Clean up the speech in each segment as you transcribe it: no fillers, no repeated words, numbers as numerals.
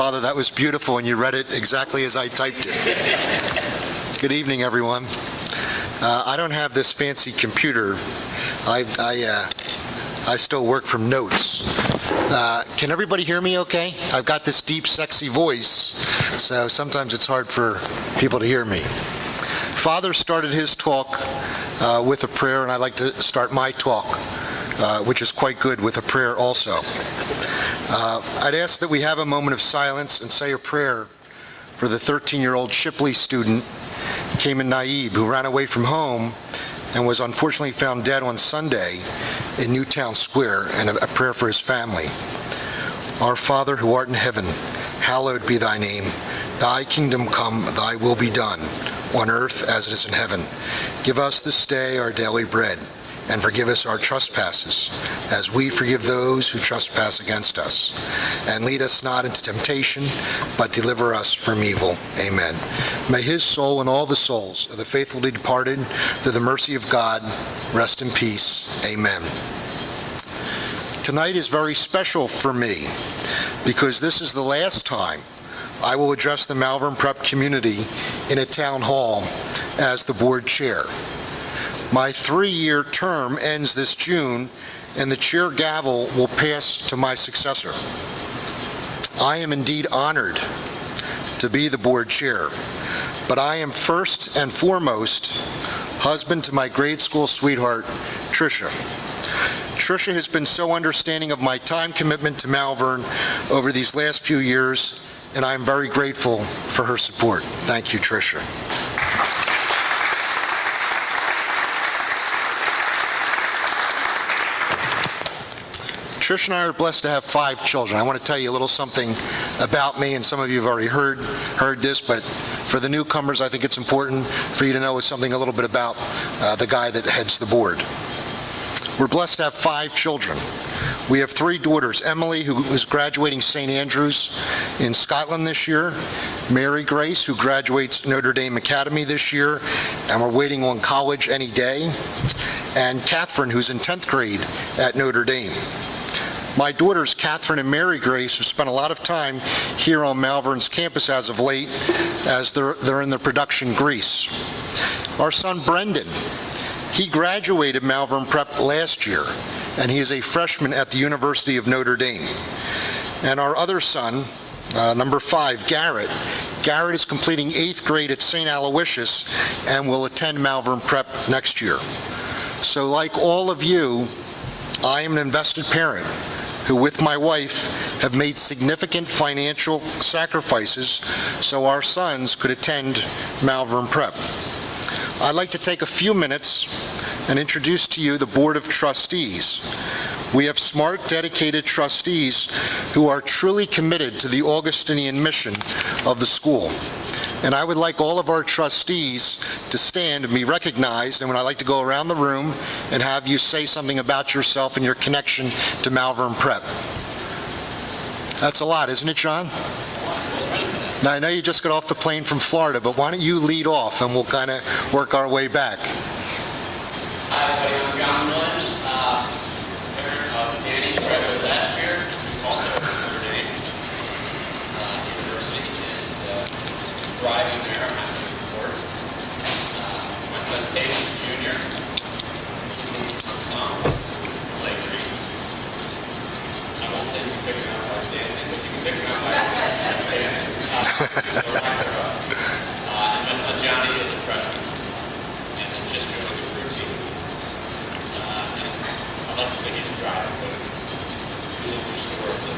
Father, that was beautiful, and you read it exactly as I typed it. Good evening, everyone. I don't have this fancy computer. I still work from notes. Can everybody hear me okay? I've got this deep, sexy voice, so sometimes it's hard for people to hear me. Father started his talk with a prayer, and I'd like to start my talk, which is quite good, with a prayer also. I'd ask that we have a moment of silence and say a prayer for the 13-year-old Shipley student, Cayman Naib, who ran away from home and was unfortunately found dead on Sunday in Newtown Square, and a prayer for his family. Our Father who art in heaven, hallowed be thy name. Thy kingdom come, thy will be done, on earth as it is in heaven. Give us this day our daily bread, and forgive us our trespasses, as we forgive those who trespass against us. And lead us not into temptation, but deliver us from evil. Amen. May his soul and all the souls of the faithfully departed, through the mercy of God, rest in peace. Amen. Tonight is very special for me, because this is the last time I will address the Malvern Prep community in a town hall as the board chair. My 3-year term ends this June, and the chair gavel will pass to my successor. I am indeed honored to be the board chair, but I am first and foremost husband to my grade school sweetheart, Tricia. Tricia has been so understanding of my time commitment to Malvern over these last few years, and I am very grateful for her support. Thank you, Tricia. Trish and I are blessed to have 5 children. I want to tell you a little something about me, and some of you have already heard this, but for the newcomers, I think it's important for you to know something a little bit about the guy that heads the board. We're blessed to have 5 children. We have 3 daughters: Emily, who is graduating St. Andrews in Scotland this year; Mary Grace, who graduates Notre Dame Academy this year, and we're waiting on college any day; and Catherine, who's in 10th grade at Notre Dame. My daughters, Catherine and Mary Grace, have spent a lot of time here on Malvern's campus as of late, as they're in the production Greece. Our son, Brendan, he graduated Malvern Prep last year, and he is a freshman at the University of Notre Dame. And our other son, number 5, Garrett is completing 8th grade at St. Aloysius and will attend Malvern Prep next year. So like all of you, I am an invested parent who, with my wife, have made significant financial sacrifices so our sons could attend Malvern Prep. I'd like to take a few minutes and introduce to you the Board of Trustees. We have smart, dedicated trustees who are truly committed to the Augustinian mission of the school. And I would like all of our trustees to stand and be recognized, and I'd like to go around the room and have you say something about yourself and your connection to Malvern Prep. That's a lot, isn't it, John? Now, I know you just got off the plane from Florida, but why don't you lead off, and we'll kind of work our way back. Hi, everybody. I'm John Williams, parent of Danny, who graduated last year, also at Notre Dame University, and thriving there. I'm happy to report. My son, David, Jr., my son, play Greece. I won't say you can pick him out by dancing, but you can pick him out by dancing. And my son, Johnny, is a freshman, and is just doing a routine. I'd like to think he's driving, but school restores the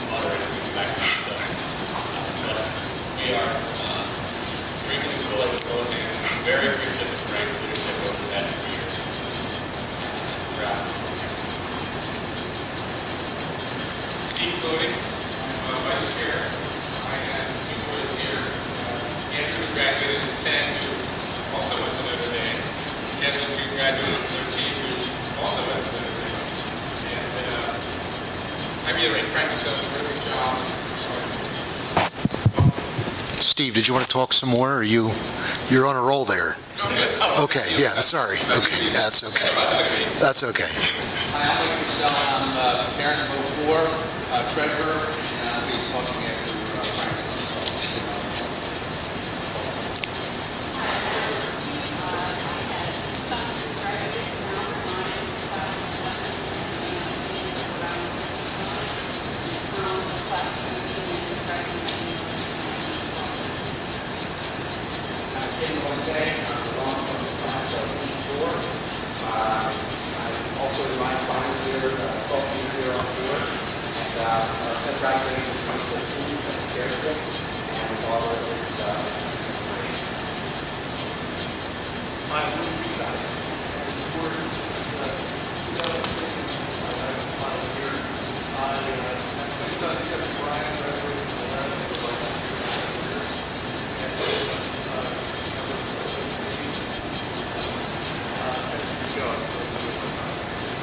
mother and we back to stuff. But we are drinking the school at both hands. Very appreciative of Frank's leadership over the past 2 years. Steve Cody, my vice chair. I have 2 boys here. Andrew graduated in 10, who also went to Notre Dame. Kevin, who graduated in 13, who also went to Notre Dame. And I reiterate, Frank has done a terrific job. Steve, did you want to talk some more, or you're on a roll there? Okay, yeah, sorry. Okay, that's okay. That's okay. Hi, I'm Michael Michelle. I'm parent number 4. treasurer, and I'll be talking after Frank.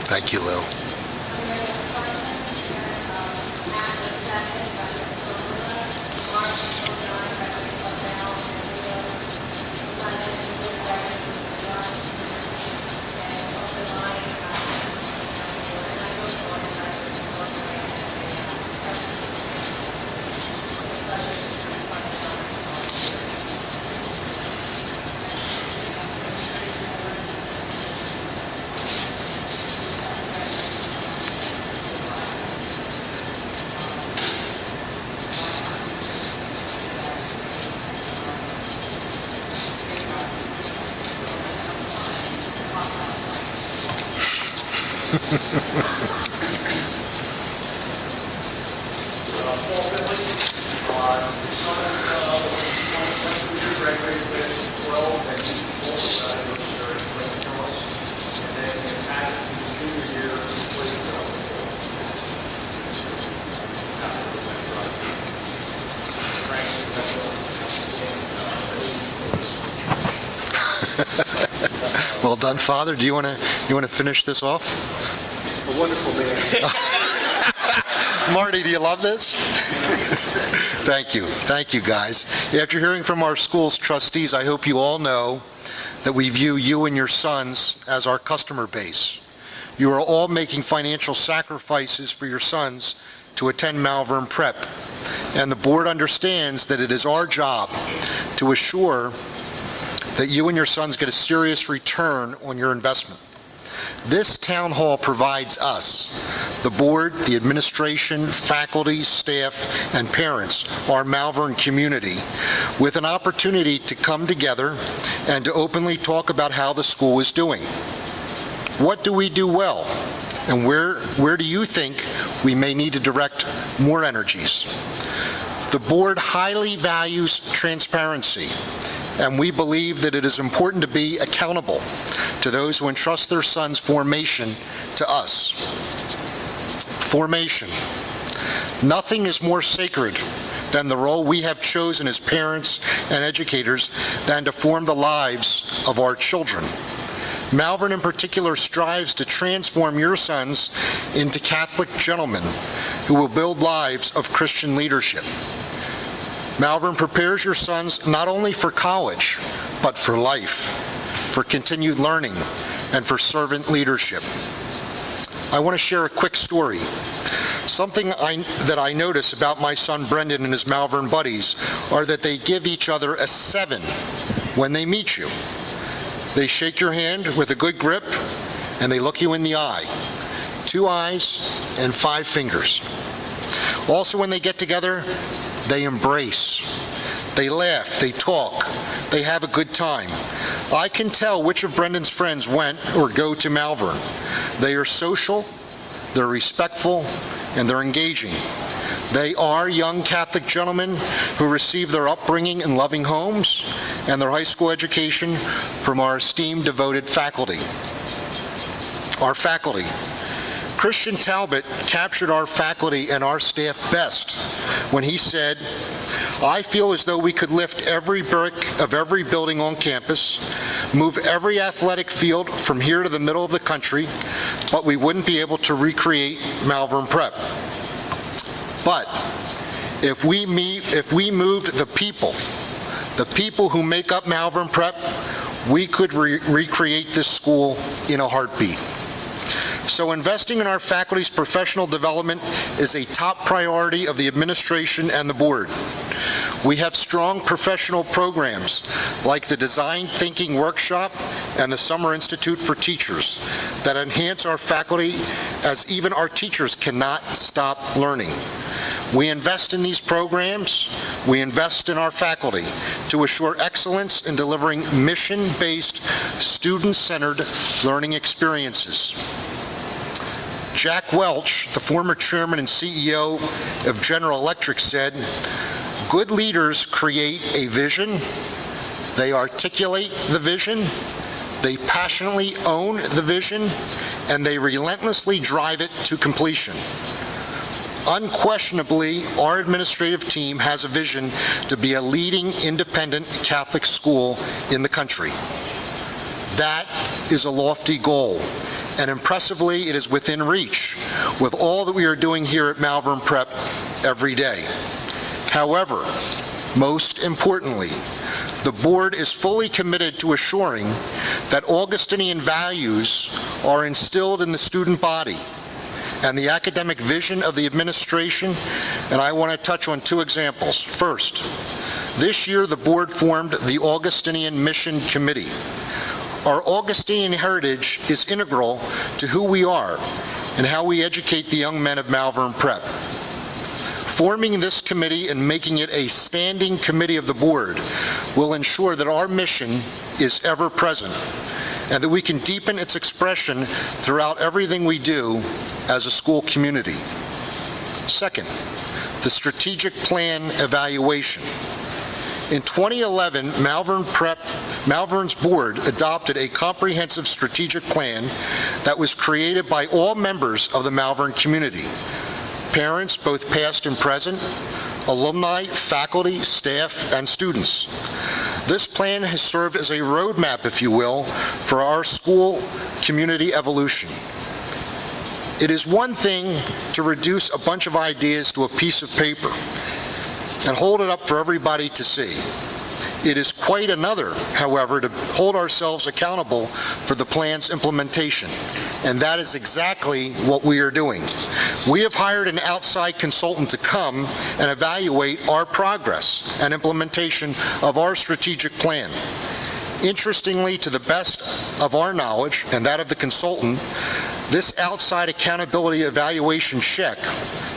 Thank you, Lou. Well done, Father. Do you want to finish this off? A wonderful man. Marty, do you love this? Thank you. Thank you, guys. After hearing from our school's trustees, I hope you all know that we view you and your sons as our customer base. You are all making financial sacrifices for your sons to attend Malvern Prep, and the board understands that it is our job to assure that you and your sons get a serious return on your investment. This town hall provides us, the board, the administration, faculty, staff, and parents, our Malvern community, with an opportunity to come together and to openly talk about how the school is doing. What do we do well? And where do you think we may need to direct more energies? The board highly values transparency, and we believe that it is important to be accountable to those who entrust their sons' formation to us. Formation. Nothing is more sacred than the role we have chosen as parents and educators than to form the lives of our children. Malvern in particular strives to transform your sons into Catholic gentlemen who will build lives of Christian leadership. Malvern prepares your sons not only for college, but for life, for continued learning, and for servant leadership. I want to share a quick story. Something that I notice about my son Brendan and his Malvern buddies are that they give each other a 7 when they meet you. They shake your hand with a good grip, and they look you in the eye. 2 eyes and 5 fingers. Also, when they get together, they embrace. They laugh, they talk, they have a good time. I can tell which of Brendan's friends went or go to Malvern. They are social, they're respectful, and they're engaging. They are young Catholic gentlemen who receive their upbringing in loving homes and their high school education from our esteemed, devoted faculty. Our faculty. Christian Talbot captured our faculty and our staff best when he said, "I feel as though we could lift every brick of every building on campus, move every athletic field from here to the middle of the country, but we wouldn't be able to recreate Malvern Prep. But if we moved the people who make up Malvern Prep, we could recreate this school in a heartbeat." So investing in our faculty's professional development is a top priority of the administration and the board. We have strong professional programs like the Design Thinking Workshop and the Summer Institute for Teachers that enhance our faculty, as even our teachers cannot stop learning. We invest in these programs, we invest in our faculty to assure excellence in delivering mission-based, student-centered learning experiences. Jack Welch, the former chairman and CEO of General Electric, said, "Good leaders create a vision, they articulate the vision, they passionately own the vision, and they relentlessly drive it to completion." Unquestionably, our administrative team has a vision to be a leading independent Catholic school in the country. That is a lofty goal, and impressively, it is within reach with all that we are doing here at Malvern Prep every day. However, most importantly, the board is fully committed to assuring that Augustinian values are instilled in the student body and the academic vision of the administration, and I want to touch on two examples. First, this year the board formed the Augustinian Mission Committee. Our Augustinian heritage is integral to who we are and how we educate the young men of Malvern Prep. Forming this committee and making it a standing committee of the board will ensure that our mission is ever present and that we can deepen its expression throughout everything we do as a school community. Second, the strategic plan evaluation. In 2011, Malvern's board adopted a comprehensive strategic plan that was created by all members of the Malvern community. Parents, both past and present, alumni, faculty, staff, and students. This plan has served as a roadmap, if you will, for our school community evolution. It is one thing to reduce a bunch of ideas to a piece of paper and hold it up for everybody to see. It is quite another, however, to hold ourselves accountable for the plan's implementation, and that is exactly what we are doing. We have hired an outside consultant to come and evaluate our progress and implementation of our strategic plan. Interestingly, to the best of our knowledge and that of the consultant, this outside accountability evaluation check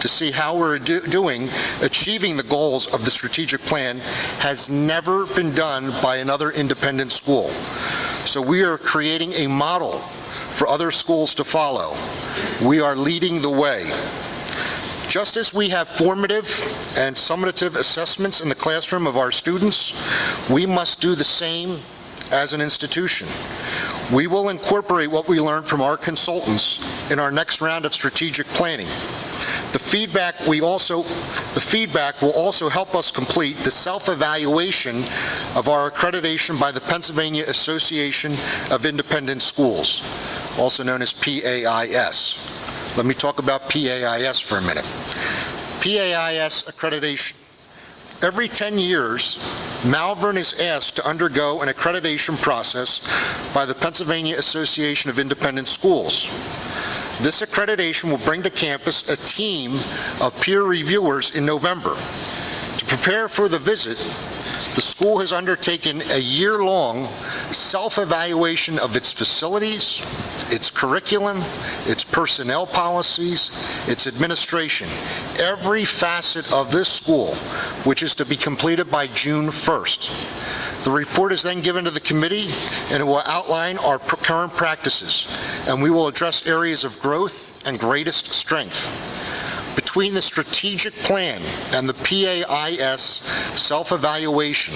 to see how we're doing achieving the goals of the strategic plan has never been done by another independent school. So we are creating a model for other schools to follow. We are leading the way. Just as we have formative and summative assessments in the classroom of our students, we must do the same as an institution. We will incorporate what we learned from our consultants in our next round of strategic planning. The feedback will also help us complete the self-evaluation of our accreditation by the Pennsylvania Association of Independent Schools, also known as PAIS. Let me talk about PAIS for a minute. PAIS accreditation. Every 10 years, Malvern is asked to undergo an accreditation process by the Pennsylvania Association of Independent Schools. This accreditation will bring to campus a team of peer reviewers in November. To prepare for the visit, the school has undertaken a year-long self-evaluation of its facilities, its curriculum, its personnel policies, its administration, every facet of this school, which is to be completed by June 1st. The report is then given to the committee, and it will outline our current practices, and we will address areas of growth and greatest strength. Between the strategic plan and the PAIS self-evaluation,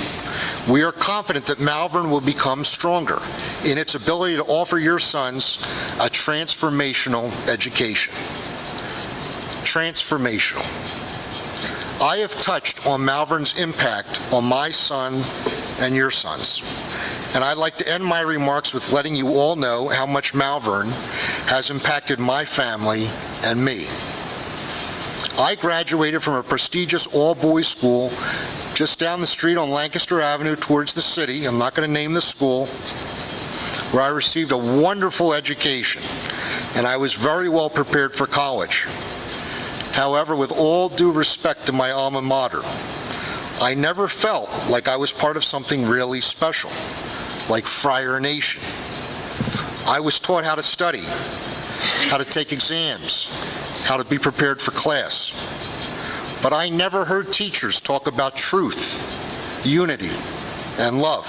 we are confident that Malvern will become stronger in its ability to offer your sons a transformational education. Transformational. I have touched on Malvern's impact on my son and your sons, and I'd like to end my remarks with letting you all know how much Malvern has impacted my family and me. I graduated from a prestigious all-boys school just down the street on Lancaster Avenue towards the city. I'm not going to name the school, where I received a wonderful education and I was very well prepared for college. However, with all due respect to my alma mater, I never felt like I was part of something really special, like Friar Nation. I was taught how to study, how to take exams, how to be prepared for class. But I never heard teachers talk about truth, unity, and love.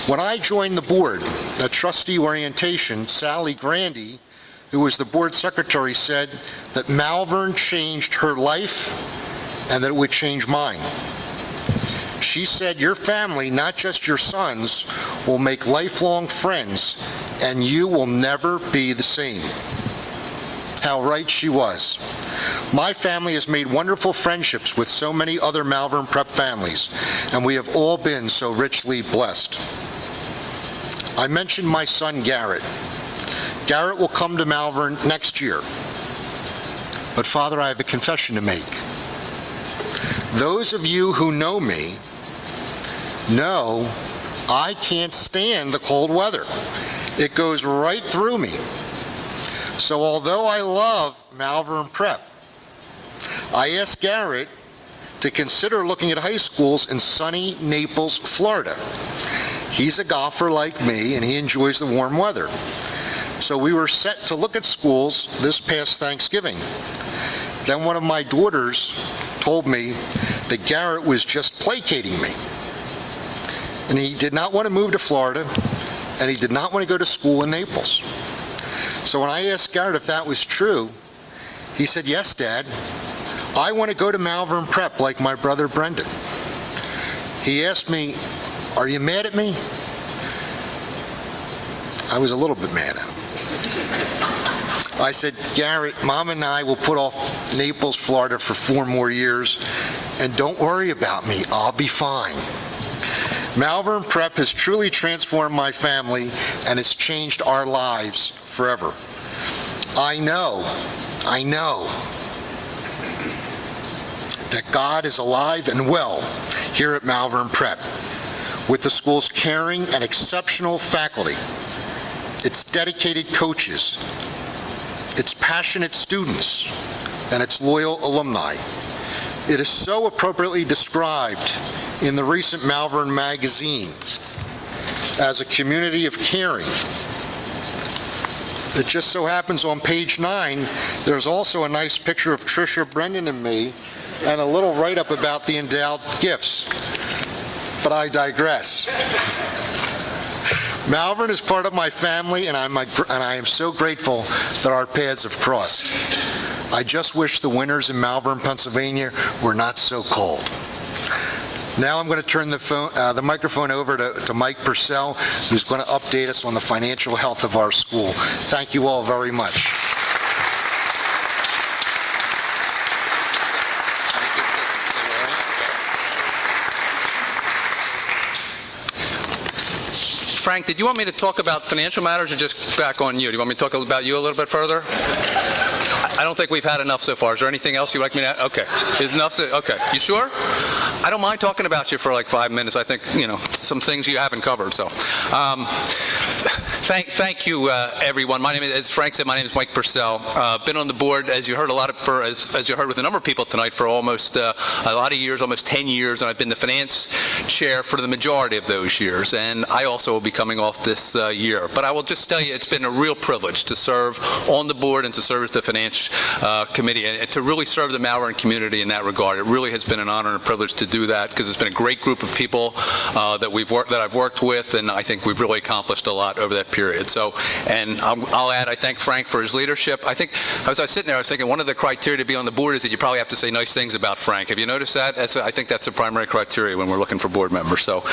When I joined the board at trustee orientation, Sally Grandy, who was the board secretary, said that Malvern changed her life and that it would change mine. She said, your family, not just your sons, will make lifelong friends and you will never be the same. How right she was. My family has made wonderful friendships with so many other Malvern Prep families, and we have all been so richly blessed. I mentioned my son Garrett. Garrett will come to Malvern next year. But Father, I have a confession to make. Those of you who know me know I can't stand the cold weather. It goes right through me. So although I love Malvern Prep, I asked Garrett to consider looking at high schools in sunny Naples, Florida. He's a golfer like me and he enjoys the warm weather. So we were set to look at schools this past Thanksgiving. Then one of my daughters told me that Garrett was just placating me. And he did not want to move to Florida, and he did not want to go to school in Naples. So when I asked Garrett if that was true, he said, yes, Dad, I want to go to Malvern Prep like my brother Brendan. He asked me, are you mad at me? I was a little bit mad at him. I said, Garrett, Mom and I will put off Naples, Florida for 4 more years, and don't worry about me, I'll be fine. Malvern Prep has truly transformed my family and has changed our lives forever. I know that God is alive and well here at Malvern Prep, with the school's caring and exceptional faculty, its dedicated coaches, its passionate students, and its loyal alumni. It is so appropriately described in the recent Malvern magazine as a community of caring. It just so happens on page 9, there's also a nice picture of Tricia, Brendan, and me, and a little write-up about the endowed gifts. But I digress. Malvern is part of my family, and I am so grateful that our paths have crossed. I just wish the winters in Malvern, Pennsylvania were not so cold. Now I'm going to turn the microphone over to Mike Purcell, who's going to update us on the financial health of our school. Thank you all very much. Frank, did you want me to talk about financial matters or just back on you? Do you want me to talk about you a little bit further? I don't think we've had enough so far. Is there anything else you'd like me to? Okay. Is enough? Okay. You sure? I don't mind talking about you for like 5 minutes. I think, some things you haven't covered. So, thank you, everyone. My name is, as Frank said, my name is Mike Purcell. Been on the board, as you heard as you heard with a number of people tonight, for almost a lot of years, almost 10 years, and I've been the finance chair for the majority of those years. And I also will be coming off this year. But I will just tell you, it's been a real privilege to serve on the board and to serve as the finance committee, and to really serve the Malvern community in that regard. It really has been an honor and a privilege to do that, because it's been a great group of people that I've worked with, and I think we've really accomplished a lot over that period. So, and I'll add, I thank Frank for his leadership. I think, as I was sitting there, I was thinking one of the criteria to be on the board is that you probably have to say nice things about Frank. Have you noticed that? I think that's a primary criteria when we're looking for board members. So,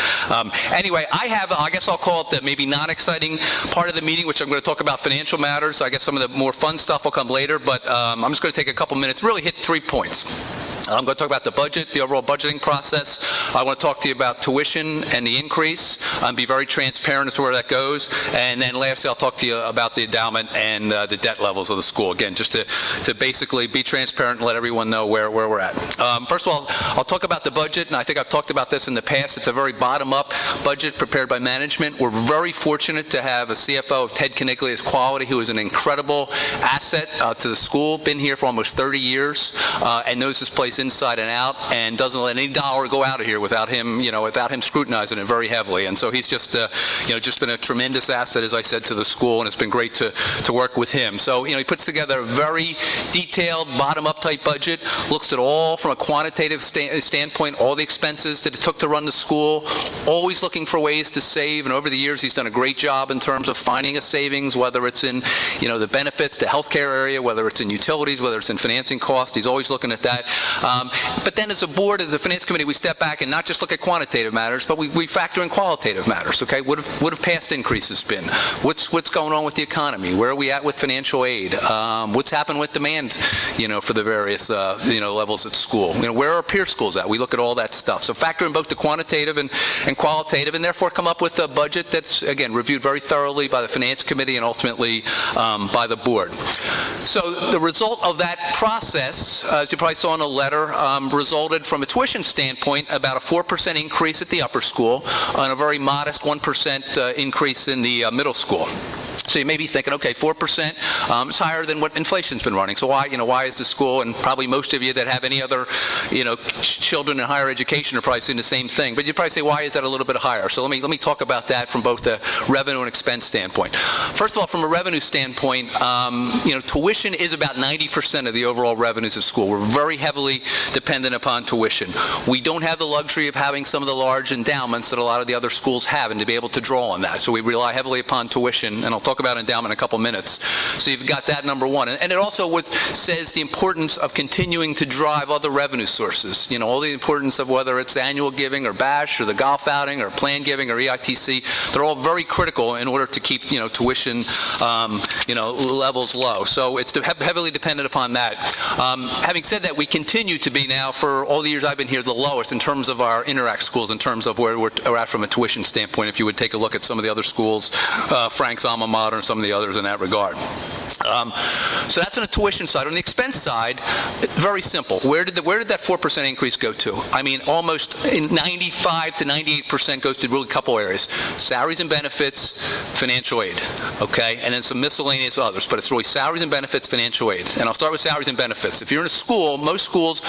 anyway, I guess I'll call it the maybe non-exciting part of the meeting, which I'm going to talk about financial matters. I guess some of the more fun stuff will come later, but I'm just going to take a couple minutes, really hit 3 points. I'm going to talk about the budget, the overall budgeting process. I want to talk to you about tuition and the increase, be very transparent as to where that goes. And then lastly, I'll talk to you about the endowment and the debt levels of the school. Again, just to basically be transparent and let everyone know where we're at. First of all, I'll talk about the budget, and I think I've talked about this in the past. It's a very bottom-up budget prepared by management. We're very fortunate to have a CFO of Ted Caniglia's quality, who is an incredible asset to the school, been here for almost 30 years, and knows this place inside and out, and doesn't let any dollar go out of here without him, without him scrutinizing it very heavily. And so he's just, just been a tremendous asset, as I said, to the school, and it's been great to work with him. So, he puts together a very detailed, bottom-up type budget, looks at all from a quantitative standpoint, all the expenses that it took to run the school, always looking for ways to save. And over the years, he's done a great job in terms of finding a savings, whether it's in, the benefits, the healthcare area, whether it's in utilities, whether it's in financing costs. He's always looking at that. But then as a board, as a finance committee, we step back and not just look at quantitative matters, but we factor in qualitative matters, okay? What have past increases been? What's going on with the economy? Where are we at with financial aid? What's happened with demand, for the various, levels at school? Where are peer schools at? We look at all that stuff. So factor in both the quantitative and qualitative, and therefore come up with a budget that's, again, reviewed very thoroughly by the finance committee and ultimately by the board. So the result of that process, as you probably saw in a letter, resulted from a tuition standpoint about a 4% increase at the upper school and a very modest 1% increase in the middle school. So you may be thinking, okay, 4%, it's higher than what inflation's been running. So why is the school, and probably most of you that have any other, children in higher education are probably seeing the same thing. But you'd probably say, why is that a little bit higher? So let me talk about that from both the revenue and expense standpoint. First of all, from a revenue standpoint, tuition is about 90% of the overall revenues of school. We're very heavily dependent upon tuition. We don't have the luxury of having some of the large endowments that a lot of the other schools have, and to be able to draw on that. So we rely heavily upon tuition, and I'll talk about endowment in a couple minutes. So you've got that, number one. And it also says the importance of continuing to drive other revenue sources. All the importance of whether it's annual giving or BASH or the golf outing or planned giving or EITC, they're all very critical in order to keep, tuition, levels low. So it's heavily dependent upon that. Having said that, we continue to be now, for all the years I've been here, the lowest in terms of our Interact schools, in terms of where we're at from a tuition standpoint, if you would take a look at some of the other schools, Frank's alma mater and some of the others in that regard. So that's on the tuition side. On the expense side, very simple. Where did that 4% increase go to? I mean, almost 95 to 98% goes to really a couple areas: salaries and benefits, financial aid, okay, and then some miscellaneous others. But it's really salaries and benefits, financial aid. And I'll start with salaries and benefits. If you're in a school, most schools,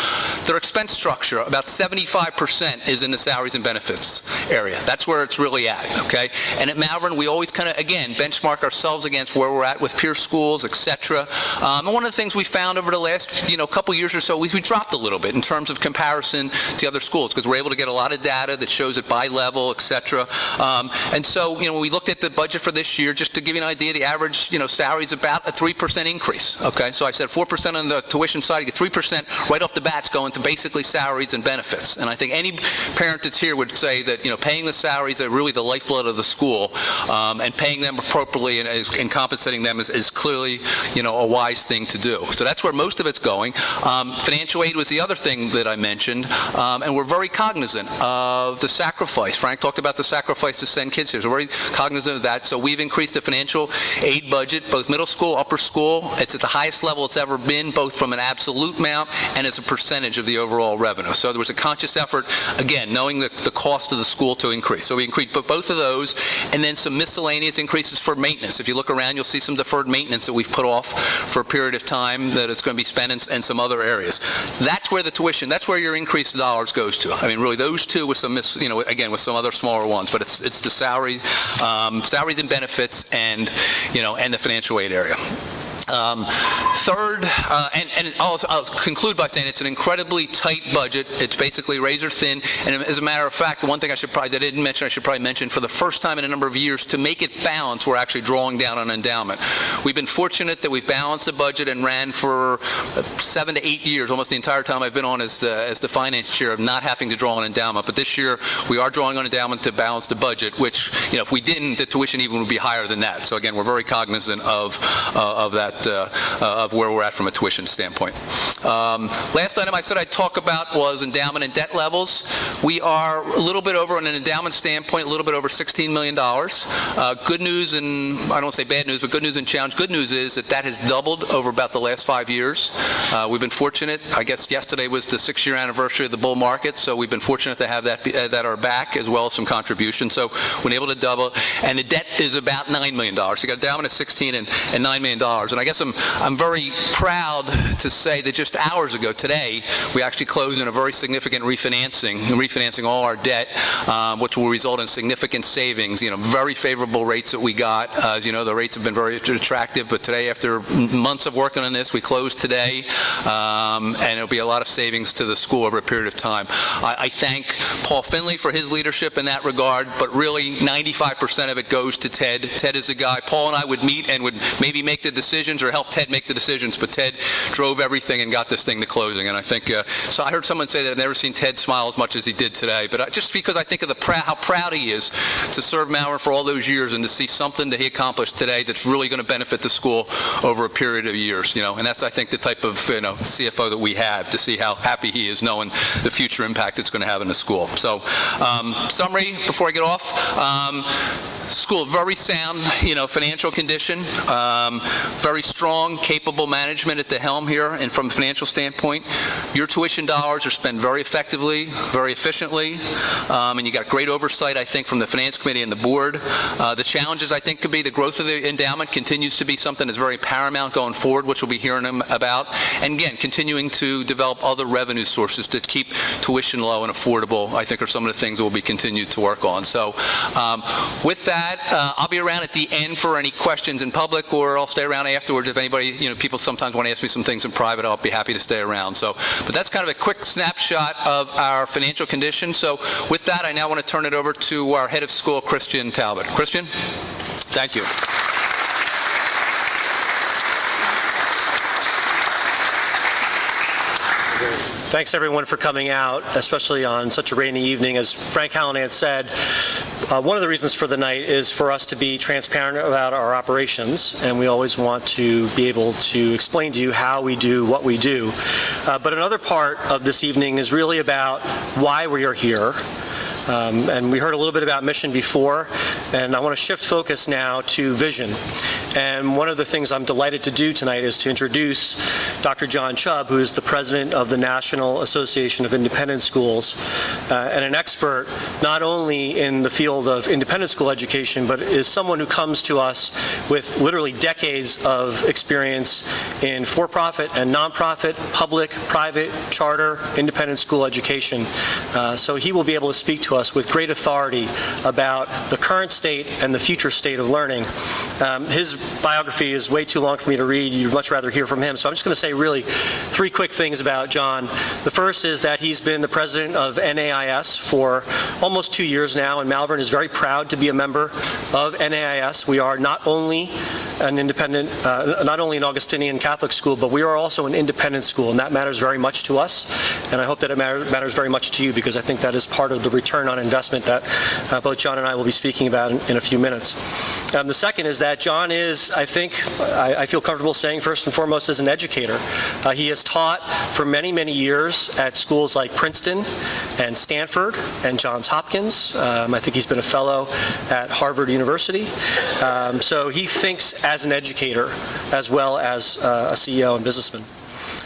their expense structure, about 75% is in the salaries and benefits area. That's where it's really at, okay? And at Malvern, we always kind of, again, benchmark ourselves against where we're at with peer schools, etc. And one of the things we found over the last, couple years or so, we dropped a little bit in terms of comparison to other schools, because we're able to get a lot of data that shows it by level, etc. And so, when we looked at the budget for this year, just to give you an idea, the average, salary is about a 3% increase. Okay, so I said 4% on the tuition side, you get 3% right off the bat's going to basically salaries and benefits. And I think any parent that's here would say that, paying the salaries are really the lifeblood of the school, and paying them appropriately and compensating them is clearly, a wise thing to do. So that's where most of it's going. Financial aid was the other thing that I mentioned, and we're very cognizant of the sacrifice. Frank talked about the sacrifice to send kids here, so we're very cognizant of that. So we've increased the financial aid budget, both middle school, upper school. It's at the highest level it's ever been, both from an absolute amount and as a percentage of the overall revenue. So there was a conscious effort, again, knowing the cost of the school to increase. So we increased both of those, and then some miscellaneous increases for maintenance. If you look around, you'll see some deferred maintenance that we've put off for a period of time that it's going to be spent in some other areas. That's where the tuition, that's where your increased dollars goes to. I mean, really, those two with some, again, with some other smaller ones, but it's the salaries and benefits, and and the financial aid area. Third, and I'll conclude by saying it's an incredibly tight budget. It's basically razor thin. And as a matter of fact, the one thing I should probably mention, for the first time in a number of years, to make it balance, we're actually drawing down on endowment. We've been fortunate that we've balanced the budget and ran for 7 to 8 years, almost the entire time I've been on as the finance chair, of not having to draw on endowment. But this year, we are drawing on endowment to balance the budget, which, if we didn't, the tuition even would be higher than that. So again, we're very cognizant of that of where we're at from a tuition standpoint. Last item I said I'd talk about was endowment and debt levels. We are a little bit over, on an endowment standpoint, a little bit over $16 million. Good news, and I don't say bad news, but good news and challenge. Good news is that has doubled over about the last 5 years. We've been fortunate. I guess yesterday was the 6-year anniversary of the bull market, so we've been fortunate to have that at our back, as well as some contributions. So we've been able to double, and the debt is about $9 million. So you got endowment of 16 and $9 million. And I guess I'm very proud to say that just hours ago today, we actually closed in a very significant refinancing all our debt, which will result in significant savings. Very favorable rates that we got. As you know, the rates have been very attractive, but today, after months of working on this, we closed today, and it'll be a lot of savings to the school over a period of time. I thank Paul Finley for his leadership in that regard, but really 95% of it goes to Ted. Ted is the guy. Paul and I would meet and would maybe make the decisions or help Ted make the decisions, but Ted drove everything and got this thing to closing. And I think, so I heard someone say that I've never seen Ted smile as much as he did today, but just because I think of how proud he is to serve Malvern for all those years and to see something that he accomplished today that's really going to benefit the school over a period of years, and that's, I think, the type of CFO that we have, to see how happy he is knowing the future impact it's going to have in the school. So, summary before I get off. School, very sound, financial condition, very strong, capable management at the helm here, and from a financial standpoint, your tuition dollars are spent very effectively, very efficiently, and you got great oversight, I think, from the Finance Committee and the board. The challenges, I think, could be the growth of the endowment continues to be something that's very paramount going forward, which we'll be hearing about, and again, continuing to develop other revenue sources to keep tuition low and affordable, I think, are some of the things that we'll be continued to work on. So, with that, I'll be around at the end for any questions in public, or I'll stay around afterwards if anybody, people sometimes want to ask me some things in private. I'll be happy to stay around. So, but that's kind of a quick snapshot of our financial condition. So with that, I now want to turn it over to our head of school, Christian Talbot. Christian, thank you. Thanks, everyone, for coming out, especially on such a rainy evening. As Frank Hallinan said, one of the reasons for the night is for us to be transparent about our operations, and we always want to be able to explain to you how we do what we do. But another part of this evening is really about why we are here. And we heard a little bit about mission before, and I want to shift focus now to vision. And one of the things I'm delighted to do tonight is to introduce Dr. John Chubb, who is the president of the National Association of Independent Schools, and an expert not only in the field of independent school education, but is someone who comes to us with literally decades of experience in for-profit and nonprofit, public, private, charter, independent school education. So he will be able to speak to us with great authority about the current state and the future state of learning. His biography is way too long for me to read. You'd much rather hear from him. So I'm just going to say really 3 quick things about John. The first is that he's been the president of NAIS for almost 2 years now, and Malvern is very proud to be a member of NAIS. We are not only an independent, not only an Augustinian Catholic school, but we are also an independent school, and that matters very much to us. And I hope that it matters very much to you, because I think that is part of the return on investment that both John and I will be speaking about in a few minutes. The second is that John is, I feel comfortable saying, first and foremost, as an educator. He has taught for many, many years at schools like Princeton and Stanford and Johns Hopkins. I think he's been a fellow at Harvard University. So he thinks as an educator as well as a CEO and businessman.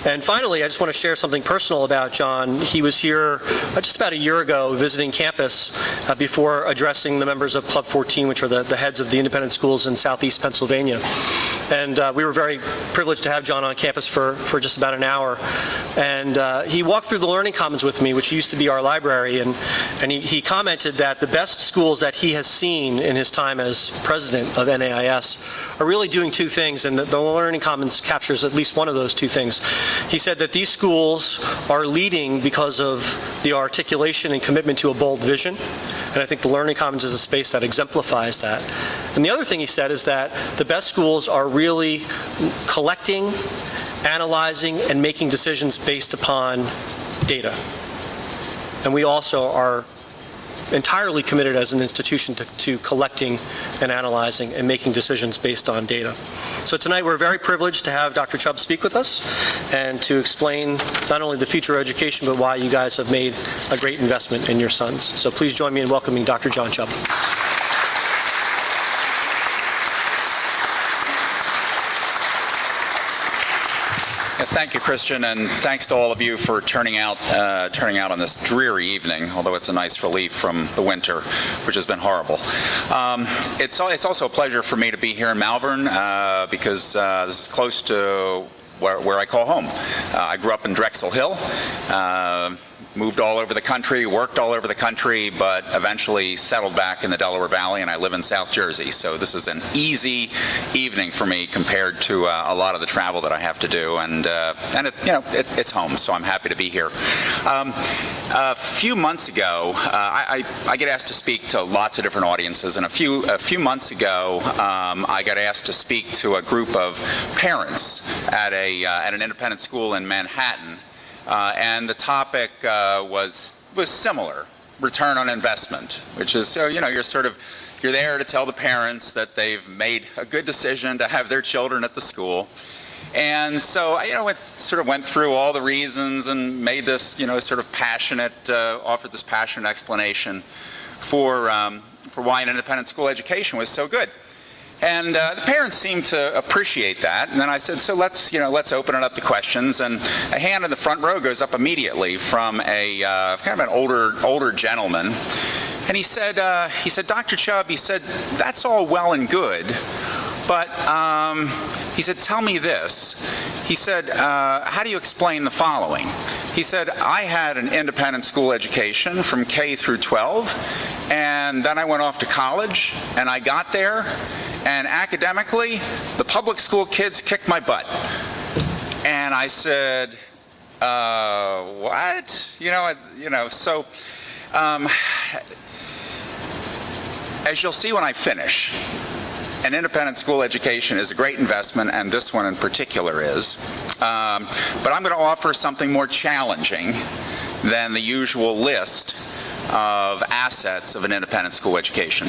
And finally, I just want to share something personal about John. He was here just about a year ago visiting campus before addressing the members of Club 14, which are the heads of the independent schools in Southeast Pennsylvania. And we were very privileged to have John on campus for just about an hour. And he walked through the Learning Commons with me, which used to be our library, and he commented that the best schools that he has seen in his time as president of NAIS are really doing 2 things, and the Learning Commons captures at least one of those 2 things. He said that these schools are leading because of the articulation and commitment to a bold vision, and I think the Learning Commons is a space that exemplifies that. And the other thing he said is that the best schools are really collecting, analyzing, and making decisions based upon data. And we also are entirely committed as an institution to collecting and analyzing and making decisions based on data. So tonight we're very privileged to have Dr. Chubb speak with us and to explain not only the future of education, but why you guys have made a great investment in your sons. So please join me in welcoming Dr. John Chubb. Thank you, Christian, and thanks to all of you for turning out on this dreary evening, although it's a nice relief from the winter, which has been horrible. It's also a pleasure for me to be here in Malvern because this is close to where I call home. I grew up in Drexel Hill, moved all over the country, worked all over the country, but eventually settled back in the Delaware Valley, and I live in South Jersey. So this is an easy evening for me compared to a lot of the travel that I have to do, and it's home, so I'm happy to be here. A few months ago, I get asked to speak to lots of different audiences, and a few months ago, I got asked to speak to a group of parents at an independent school in Manhattan. And the topic was similar, return on investment, which is, so, you're there to tell the parents that they've made a good decision to have their children at the school. And so, it sort of went through all the reasons and made this, sort of passionate, offered this passionate explanation for why an independent school education was so good. And the parents seemed to appreciate that. And then I said, so let's open it up to questions. And a hand in the front row goes up immediately from a kind of an older gentleman. And he said, Dr. Chubb, he said, that's all well and good, but he said, tell me this. He said, how do you explain the following? He said, I had an independent school education from K through 12, and then I went off to college, and I got there, and academically, the public school kids kicked my butt. And I said, what? So as you'll see when I finish, an independent school education is a great investment, and this one in particular is. But I'm going to offer something more challenging than the usual list of assets of an independent school education.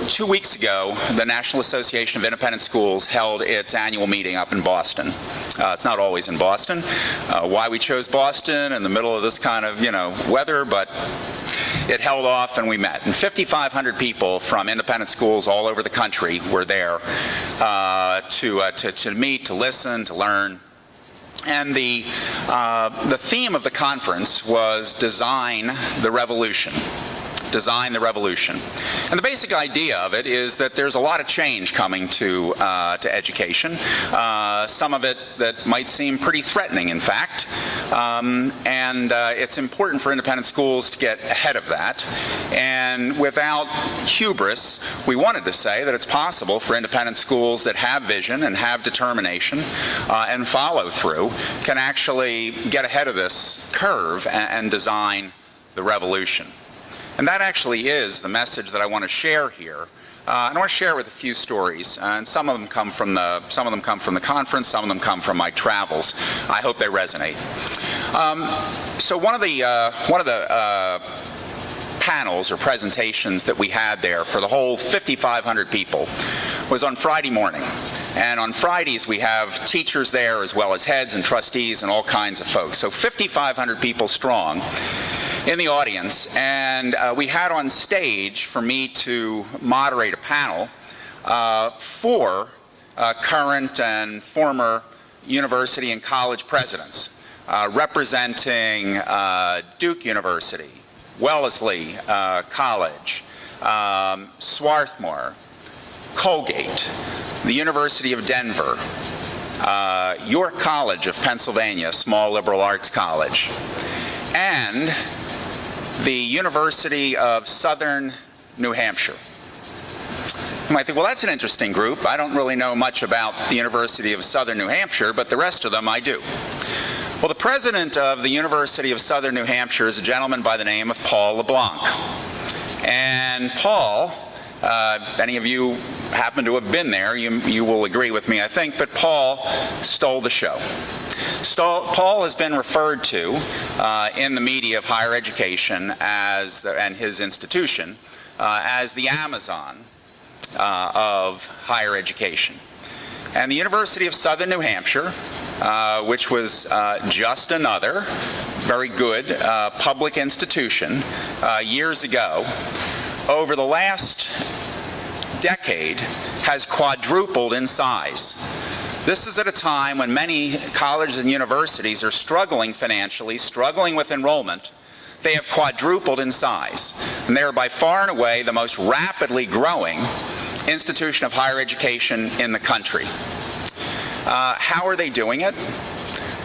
2 weeks ago, the National Association of Independent Schools held its annual meeting up in Boston. It's not always in Boston. Why we chose Boston in the middle of this kind of, weather, but it held off and we met. And 5,500 people from independent schools all over the country were there to meet, to listen, to learn. And the theme of the conference was Design the Revolution. Design the Revolution. And the basic idea of it is that there's a lot of change coming to education. Some of it that might seem pretty threatening, in fact. And it's important for independent schools to get ahead of that. And without hubris, we wanted to say that it's possible for independent schools that have vision and have determination and follow through can actually get ahead of this curve and design the revolution. And that actually is the message that I want to share here. And I want to share with a few stories, and some of them come from the conference, some of them come from my travels. I hope they resonate. So one of the panels or presentations that we had there for the whole 5,500 people was on Friday morning. And on Fridays we have teachers there as well as heads and trustees and all kinds of folks. So 5,500 people strong in the audience, and we had on stage for me to moderate a panel for current and former university and college presidents representing Duke University, Wellesley College, Swarthmore, Colgate, the University of Denver, York College of Pennsylvania, small liberal arts college, and the University of Southern New Hampshire. You might think, well, that's an interesting group. I don't really know much about the University of Southern New Hampshire, but the rest of them I do. Well, the president of the University of Southern New Hampshire is a gentleman by the name of Paul LeBlanc. And Paul, any of you happen to have been there, you will agree with me, I think, but Paul stole the show. Paul has been referred to in the media of higher education and his institution as the Amazon of higher education. And the University of Southern New Hampshire, which was just another very good public institution years ago, over the last decade has quadrupled in size. This is at a time when many colleges and universities are struggling financially, struggling with enrollment. They have quadrupled in size, and they are by far and away the most rapidly growing institution of higher education in the country. How are they doing it?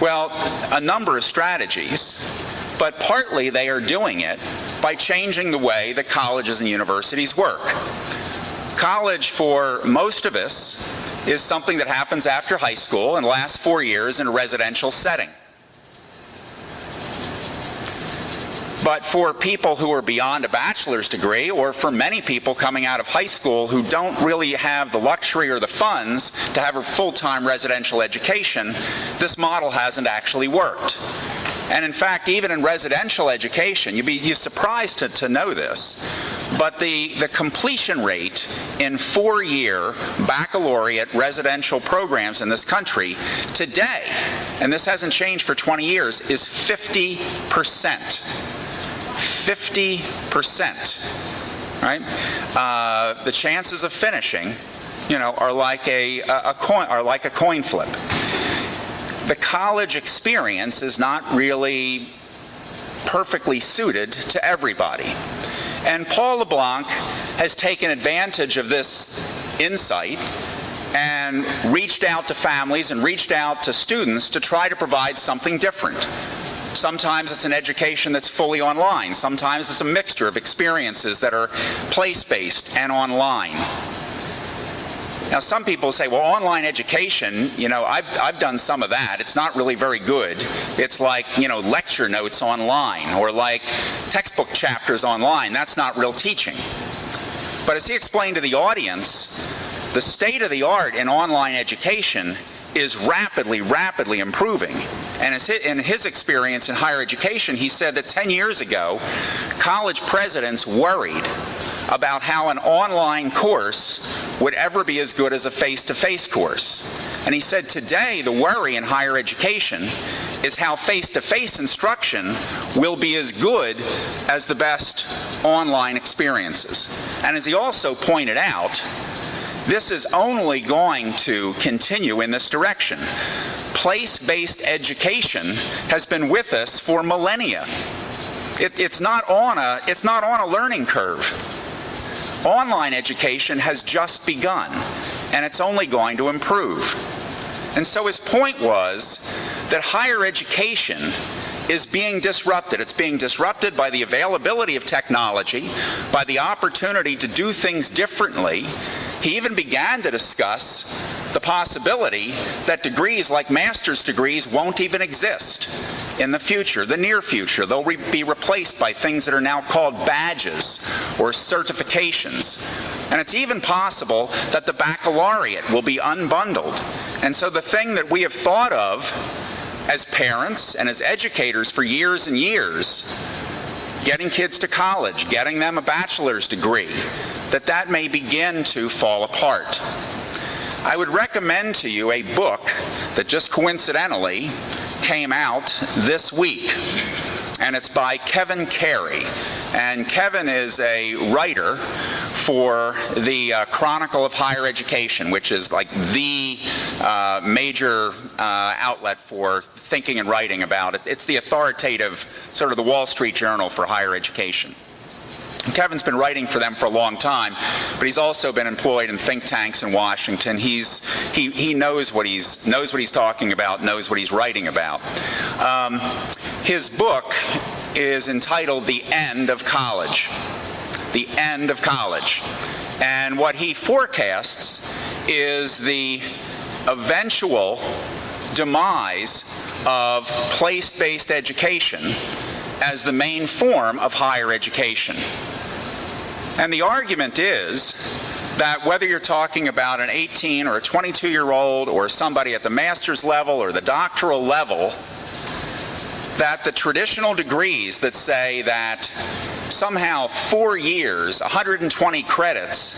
Well, a number of strategies, but partly they are doing it by changing the way that colleges and universities work. College, for most of us, is something that happens after high school and lasts 4 years in a residential setting. But for people who are beyond a bachelor's degree, or for many people coming out of high school who don't really have the luxury or the funds to have a full-time residential education, this model hasn't actually worked. And in fact, even in residential education, you'd be surprised to know this, but the completion rate in 4-year baccalaureate residential programs in this country today, and this hasn't changed for 20 years, is 50%. 50%, right? The chances of finishing, are like a coin flip. The college experience is not really perfectly suited to everybody. And Paul LeBlanc has taken advantage of this insight and reached out to families and reached out to students to try to provide something different. Sometimes it's an education that's fully online. Sometimes it's a mixture of experiences that are place-based and online. Now, some people say, well, online education, I've done some of that. It's not really very good. It's like, lecture notes online, or like textbook chapters online. That's not real teaching. But as he explained to the audience, the state of the art in online education is rapidly improving. And in his experience in higher education, he said that 10 years ago, college presidents worried about how an online course would ever be as good as a face-to-face course. And he said today the worry in higher education is how face-to-face instruction will be as good as the best online experiences. And as he also pointed out, this is only going to continue in this direction. Place-based education has been with us for millennia. It's not on a learning curve. Online education has just begun, and it's only going to improve. And so his point was that higher education is being disrupted. It's being disrupted by the availability of technology, by the opportunity to do things differently. He even began to discuss the possibility that degrees like master's degrees won't even exist in the future, the near future. They'll be replaced by things that are now called badges or certifications. And it's even possible that the baccalaureate will be unbundled. And so the thing that we have thought of as parents and as educators for years and years, getting kids to college, getting them a bachelor's degree, that may begin to fall apart. I would recommend to you a book that just coincidentally came out this week, and it's by Kevin Carey. And Kevin is a writer for the Chronicle of Higher Education, which is like the major outlet for thinking and writing about it. It's the authoritative, sort of the Wall Street Journal for higher education. And Kevin's been writing for them for a long time, but he's also been employed in think tanks in Washington. He knows what he's talking about, knows what he's writing about. His book is entitled The End of College. The End of College. And what he forecasts is the eventual demise of place-based education as the main form of higher education. And the argument is that whether you're talking about an 18 or a 22-year-old or somebody at the master's level or the doctoral level, that the traditional degrees that say that somehow 4 years, 120 credits,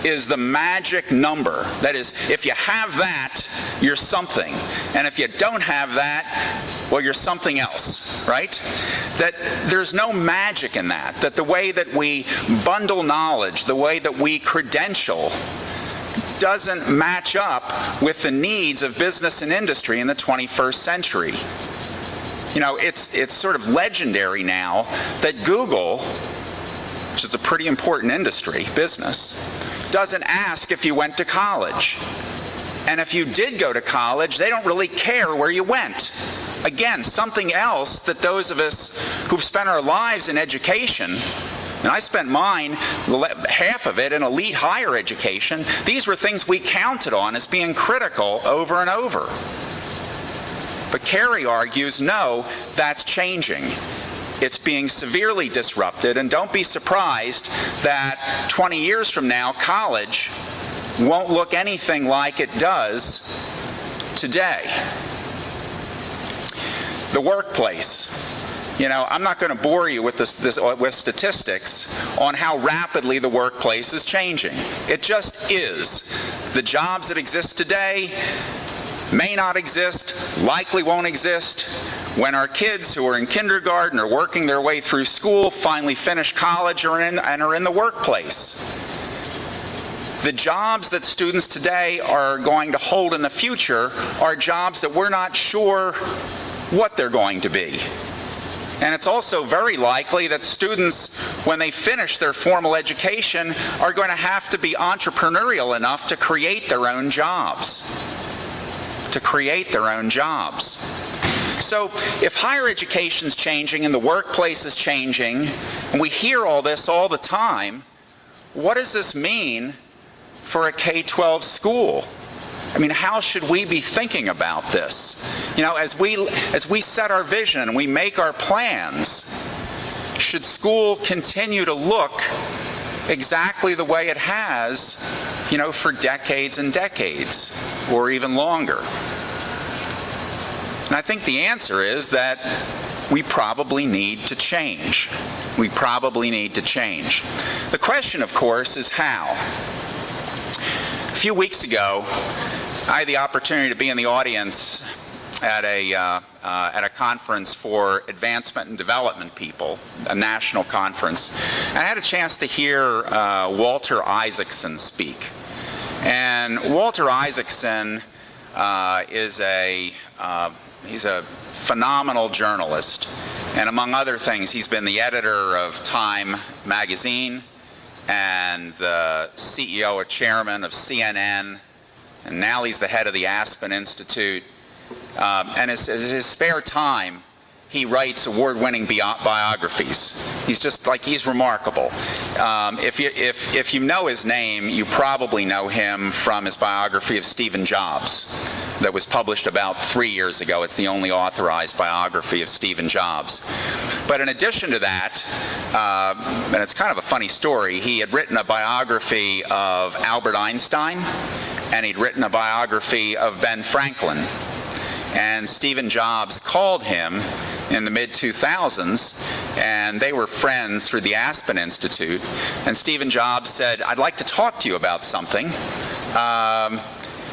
is the magic number. That is, if you have that, you're something. And if you don't have that, well, you're something else, right? That there's no magic in that. That the way that we bundle knowledge, the way that we credential, doesn't match up with the needs of business and industry in the 21st century. You know, it's sort of legendary now that Google, which is a pretty important industry, business, doesn't ask if you went to college. And if you did go to college, they don't really care where you went. Again, something else that those of us who've spent our lives in education, and I spent mine, half of it, in elite higher education, these were things we counted on as being critical over and over. But Kerry argues, no, that's changing. It's being severely disrupted, and don't be surprised that 20 years from now, college won't look anything like it does today. The workplace. You know, I'm not going to bore you with with statistics on how rapidly the workplace is changing. It just is. The jobs that exist today may not exist, likely won't exist, when our kids who are in kindergarten or working their way through school finally finish college and are in the workplace. The jobs that students today are going to hold in the future are jobs that we're not sure what they're going to be. And it's also very likely that students, when they finish their formal education, are going to have to be entrepreneurial enough to create their own jobs. So if higher education's changing and the workplace is changing, and we hear all this all the time, what does this mean for a K-12 school? I mean, how should we be thinking about this? You know, as we set our vision and we make our plans, should school continue to look exactly the way it has, you know, for decades and decades, or even longer? And I think the answer is that we probably need to change. We probably need to change. The question, of course, is how. A few weeks ago, I had the opportunity to be in the audience at a conference for advancement and development people, a national conference. And I had a chance to hear Walter Isaacson speak. And Walter Isaacson he's a phenomenal journalist. And among other things, he's been the editor of Time magazine and the CEO or chairman of CNN. And now he's the head of the Aspen Institute. And his spare time, he writes award-winning biographies. He's remarkable. If you know his name, you probably know him from his biography of Stephen Jobs that was published about 3 years ago. It's the only authorized biography of Stephen Jobs. But in addition to that, and it's kind of a funny story, he had written a biography of Albert Einstein, and he'd written a biography of Ben Franklin. And Stephen Jobs called him in the mid-2000s, and they were friends through the Aspen Institute. And Stephen Jobs said, "I'd like to talk to you about something."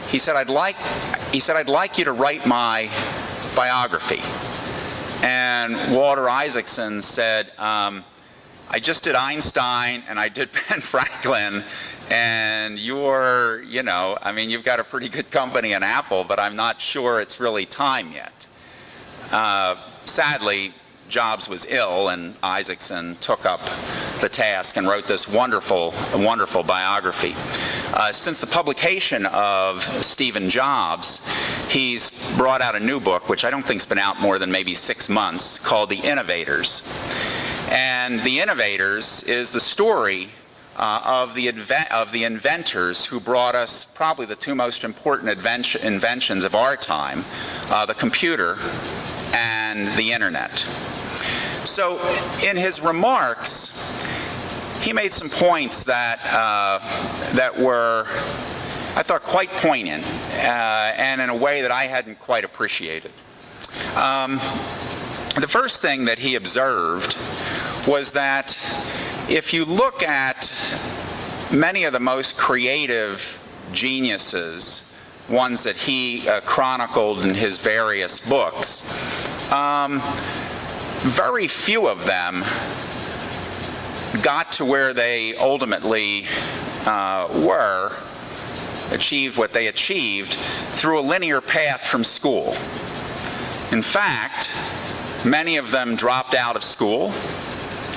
He said, I'd like you to write my biography." And Walter Isaacson said, "I just did Einstein and I did Ben Franklin, and you've got a pretty good company in Apple, but I'm not sure it's really time yet." Sadly, Jobs was ill, and Isaacson took up the task and wrote this wonderful biography. Since the publication of Stephen Jobs, he's brought out a new book, which I don't think's been out more than maybe 6 months, called The Innovators. And The Innovators is the story of the inventors who brought us probably the two most important inventions of our time, the computer and the internet. So in his remarks, he made some points that, that were, I thought, quite poignant, and in a way that I hadn't quite appreciated. The first thing that he observed was that if you look at many of the most creative geniuses, ones that he chronicled in his various books, very few of them got to where they ultimately were, achieved what they achieved, through a linear path from school. In fact, many of them dropped out of school,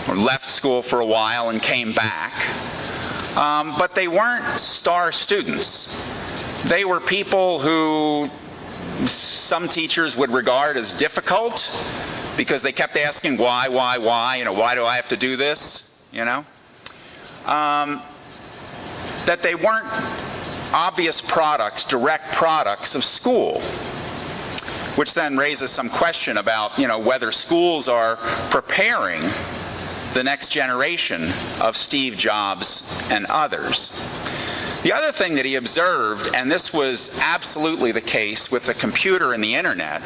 or left school for a while and came back, but they weren't star students. They were people who some teachers would regard as difficult because they kept asking why, you know, why do I have to do this, you know? That they weren't obvious products, direct products of school, which then raises some question about, you know, whether schools are preparing the next generation of Steve Jobs and others. The other thing that he observed, and this was absolutely the case with the computer and the internet,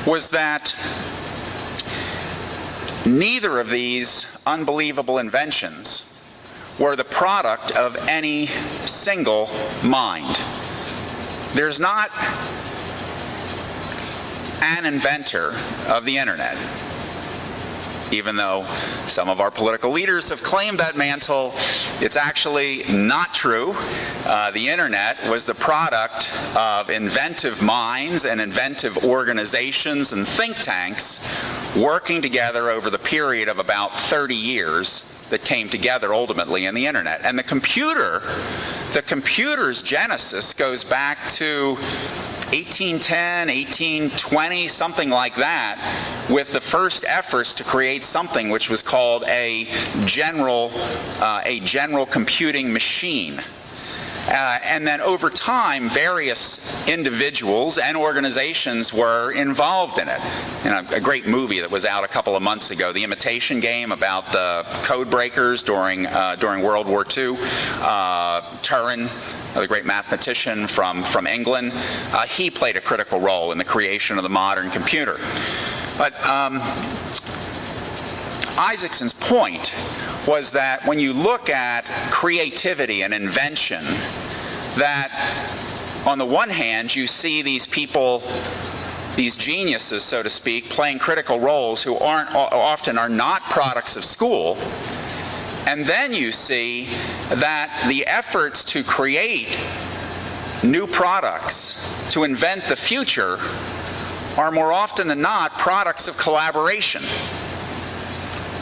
was that neither of these unbelievable inventions were the product of any single mind. There's not an inventor of the internet, even though some of our political leaders have claimed that mantle. It's actually not true. The internet was the product of inventive minds and inventive organizations and think tanks working together over the period of about 30 years that came together ultimately in the internet. And the computer's genesis goes back to 1810, 1820, something like that, with the first efforts to create something which was called a general computing machine. And then over time, various individuals and organizations were involved in it. In a great movie that was out a couple of months ago, The Imitation Game, about the code breakers during World War II. Turing, the great mathematician from England, he played a critical role in the creation of the modern computer. But Isaacson's point was that when you look at creativity and invention, that on the one hand you see these people, these geniuses, so to speak, playing critical roles who often are not products of school, and then you see that the efforts to create new products, to invent the future, are more often than not products of collaboration.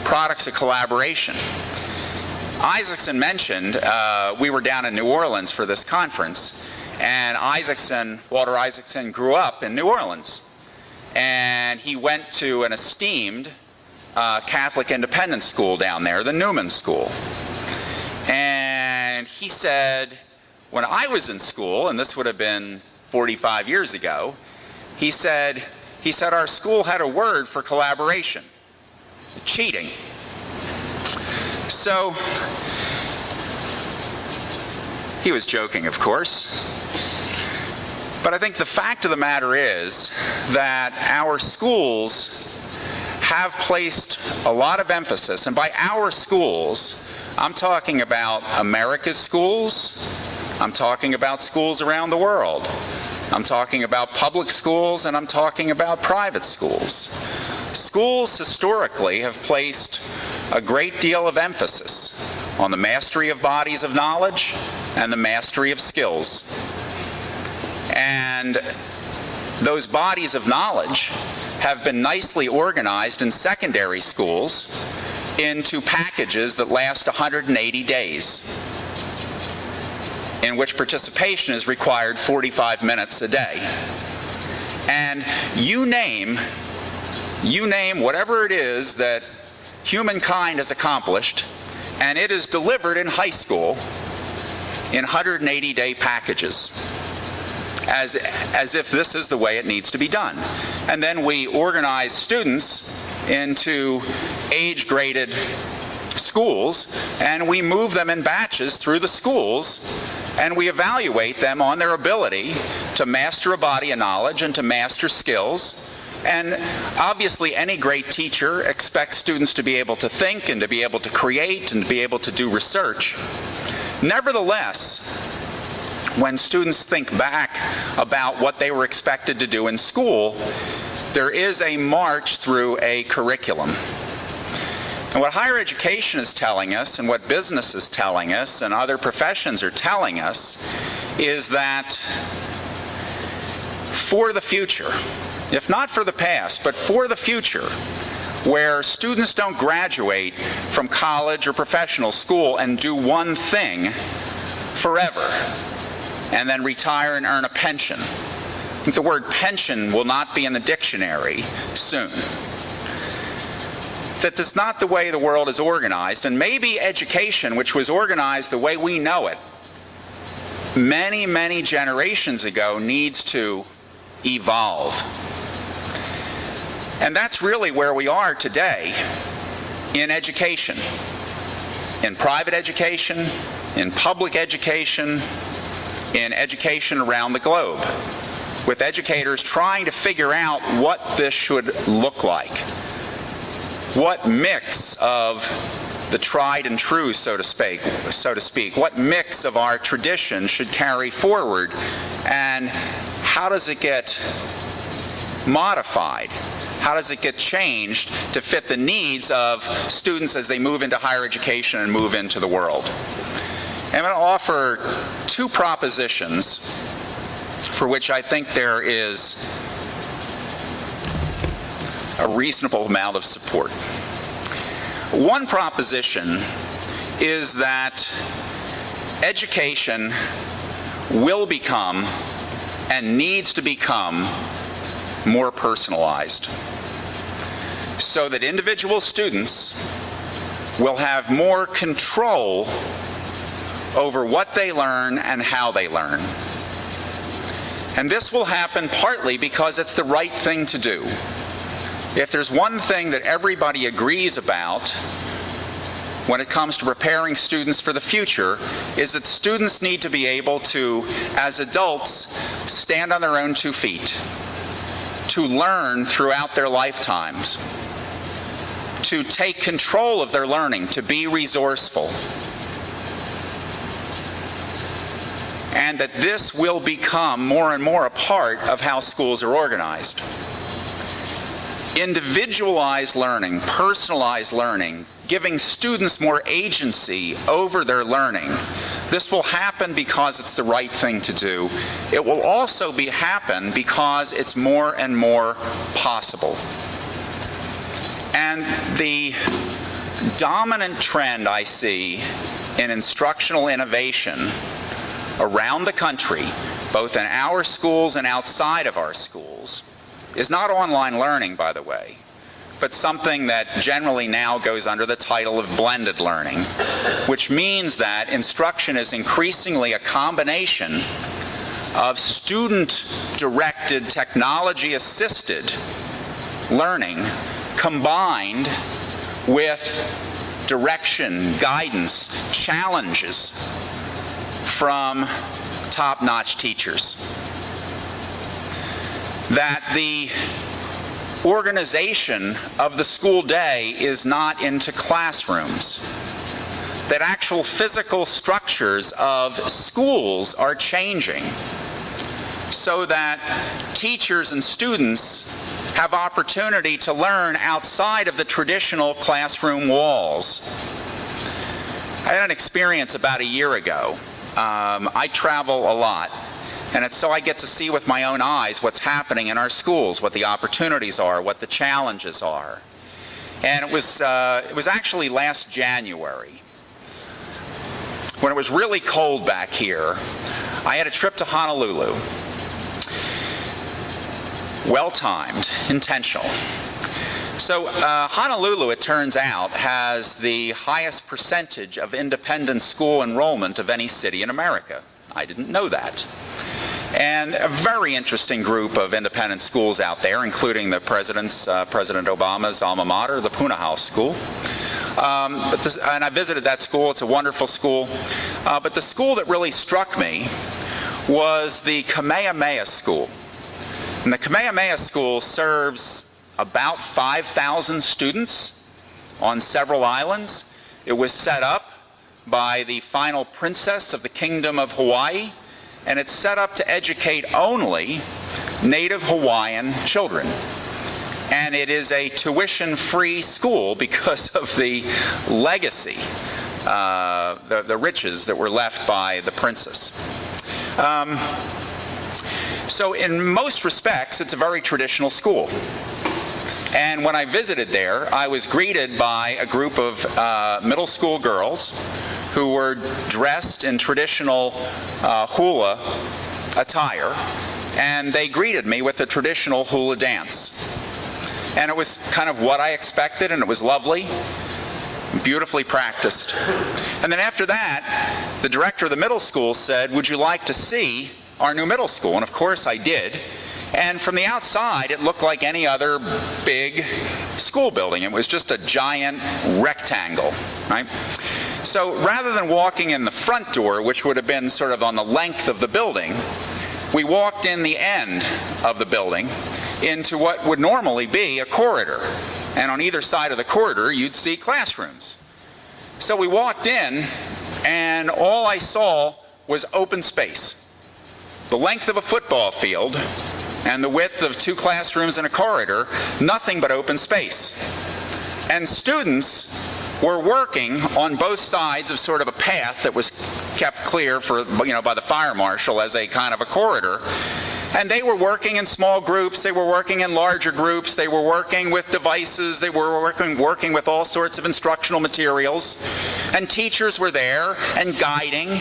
Products of collaboration. Isaacson mentioned, we were down in New Orleans for this conference, and Walter Isaacson grew up in New Orleans, and he went to an esteemed Catholic independent school down there, the Newman School. And he said, when I was in school, and this would have been 45 years ago, he said our school had a word for collaboration: cheating. So, he was joking, of course, but I think the fact of the matter is that our schools have placed a lot of emphasis, and by our schools, I'm talking about America's schools, I'm talking about schools around the world, I'm talking about public schools, and I'm talking about private schools. Schools historically have placed a great deal of emphasis on the mastery of bodies of knowledge and the mastery of skills. And those bodies of knowledge have been nicely organized in secondary schools into packages that last 180 days, in which participation is required 45 minutes a day. And you name whatever it is that humankind has accomplished, and it is delivered in high school in 180-day packages, as if this is the way it needs to be done. And then we organize students into age-graded schools, and we move them in batches through the schools, and we evaluate them on their ability to master a body of knowledge and to master skills. And obviously any great teacher expects students to be able to think and to be able to create and to be able to do research. Nevertheless, when students think back about what they were expected to do in school, there is a march through a curriculum. And what higher education is telling us, and what business is telling us, and other professions are telling us, is that for the future, if not for the past, but for the future, where students don't graduate from college or professional school and do one thing forever, and then retire and earn a pension. The word pension will not be in the dictionary soon. That's not the way the world is organized, and maybe education, which was organized the way we know it many, many generations ago, needs to evolve. And that's really where we are today in education, in private education, in public education, in education around the globe, with educators trying to figure out what this should look like. What mix of the tried and true, so to speak, what mix of our tradition should carry forward, and how does it get modified? How does it get changed to fit the needs of students as they move into higher education and move into the world? I'm going to offer two propositions for which I think there is a reasonable amount of support. One proposition is that education will become and needs to become more personalized, so that individual students will have more control over what they learn and how they learn. And this will happen partly because it's the right thing to do. If there's one thing that everybody agrees about when it comes to preparing students for the future, is that students need to be able to, as adults, stand on their own 2 feet, to learn throughout their lifetimes, to take control of their learning, to be resourceful. And that this will become more and more a part of how schools are organized. Individualized learning, personalized learning, giving students more agency over their learning. This will happen because it's the right thing to do. It will also happen because it's more and more possible. And the dominant trend I see in instructional innovation around the country, both in our schools and outside of our schools, is not online learning, by the way, but something that generally now goes under the title of blended learning, which means that instruction is increasingly a combination of student-directed, technology-assisted learning combined with direction, guidance, challenges from top-notch teachers. That the organization of the school day is not into classrooms. That actual physical structures of schools are changing so that teachers and students have opportunity to learn outside of the traditional classroom walls. I had an experience about a year ago. I travel a lot. And it's so I get to see with my own eyes what's happening in our schools, what the opportunities are, what the challenges are. And it was actually last January, when it was really cold back here. I had a trip to Honolulu. Well-timed, intentional. So Honolulu, it turns out, has the highest percentage of independent school enrollment of any city in America. I didn't know that. And a very interesting group of independent schools out there, including the President Obama's alma mater, the Punahou School. And I visited that school. It's a wonderful school. But the school that really struck me was the Kamehameha School. And the Kamehameha School serves about 5,000 students on several islands. It was set up by the final princess of the Kingdom of Hawaii, and it's set up to educate only native Hawaiian children. And it is a tuition-free school because of the legacy, the riches that were left by the princess. So in most respects, it's a very traditional school. And when I visited there, I was greeted by a group of middle school girls who were dressed in traditional hula attire, and they greeted me with a traditional hula dance. And it was kind of what I expected, and it was lovely, beautifully practiced. And then after that, the director of the middle school said, "Would you like to see our new middle school?" And of course I did. And from the outside, it looked like any other big school building. It was just a giant rectangle, right? So rather than walking in the front door, which would have been sort of on the length of the building, we walked in the end of the building into what would normally be a corridor. And on either side of the corridor, you'd see classrooms. So we walked in, and all I saw was open space. The length of a football field and the width of 2 classrooms in a corridor, nothing but open space. And students were working on both sides of sort of a path that was kept clear for, by the fire marshal as a kind of a corridor. And they were working in small groups, they were working in larger groups, they were working with devices, they were working with all sorts of instructional materials. And teachers were there and guiding.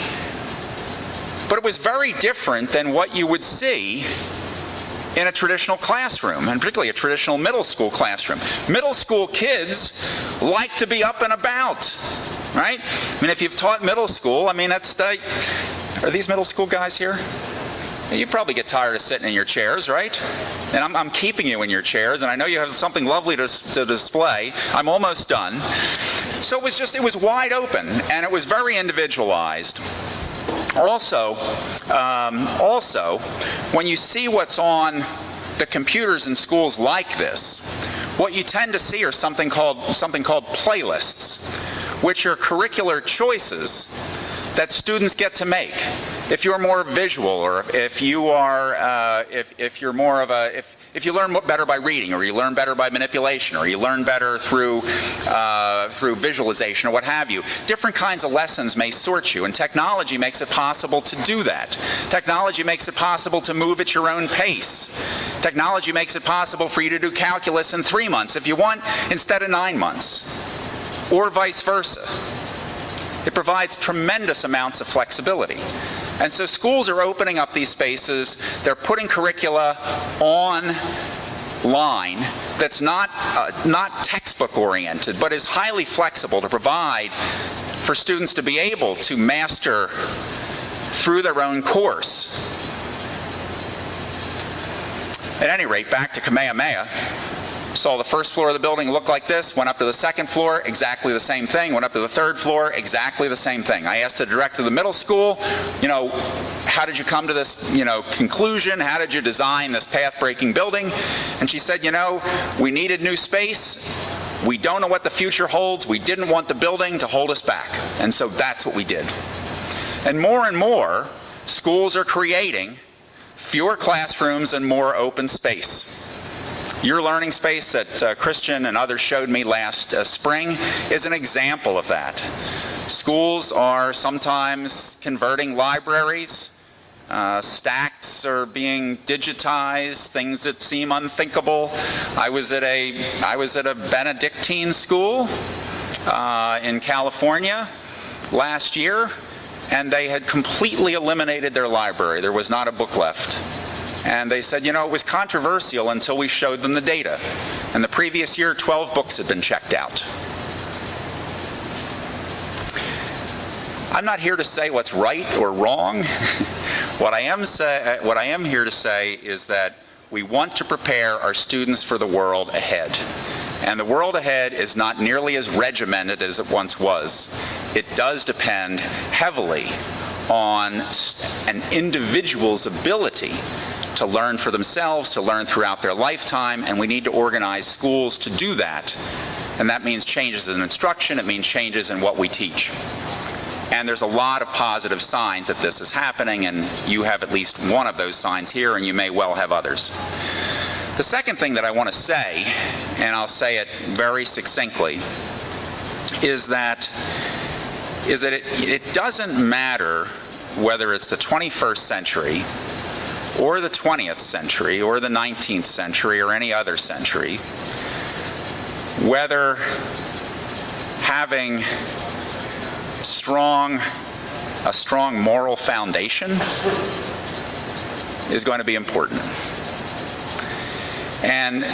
But it was very different than what you would see in a traditional classroom, and particularly a traditional middle school classroom. Middle school kids like to be up and about, right? I mean, if you've taught middle school, are these middle school guys here? You probably get tired of sitting in your chairs, right? And I'm keeping you in your chairs, and I know you have something lovely to display. I'm almost done. So it was wide open, and it was very individualized. Also, when you see what's on the computers in schools like this, what you tend to see are something called playlists, which are curricular choices that students get to make. If you're more visual, or if you are, if you're more of a, if you learn better by reading, or you learn better by manipulation, or you learn better through visualization, or what have you, different kinds of lessons may sort you, and technology makes it possible to do that. Technology makes it possible to move at your own pace. Technology makes it possible for you to do calculus in 3 months if you want, instead of 9 months, or vice versa. It provides tremendous amounts of flexibility. And so schools are opening up these spaces. They're putting curricula online that's not textbook oriented, but is highly flexible to provide for students to be able to master through their own course. At any rate, back to Kamehameha. Saw the first floor of the building look like this, went up to the second floor, exactly the same thing, went up to the third floor, exactly the same thing. I asked the director of the middle school, how did you come to this, conclusion? How did you design this path-breaking building? And she said, we needed new space. We don't know what the future holds. We didn't want the building to hold us back. And so that's what we did. And more, schools are creating fewer classrooms and more open space. Your learning space that Christian and others showed me last spring is an example of that. Schools are sometimes converting libraries. Stacks are being digitized, things that seem unthinkable. I was at a Benedictine school in California last year, and they had completely eliminated their library. There was not a book left. And they said, it was controversial until we showed them the data. And the previous year, 12 books had been checked out. I'm not here to say what's right or wrong. What I am here to say is that we want to prepare our students for the world ahead. And the world ahead is not nearly as regimented as it once was. It does depend heavily on an individual's ability to learn for themselves, to learn throughout their lifetime, and we need to organize schools to do that. And that means changes in instruction, it means changes in what we teach. And there's a lot of positive signs that this is happening, and you have at least one of those signs here, and you may well have others. The second thing that I want to say, and I'll say it very succinctly, is that it doesn't matter whether it's the 21st century or the 20th century or the 19th century or any other century, whether having a strong moral foundation is going to be important. And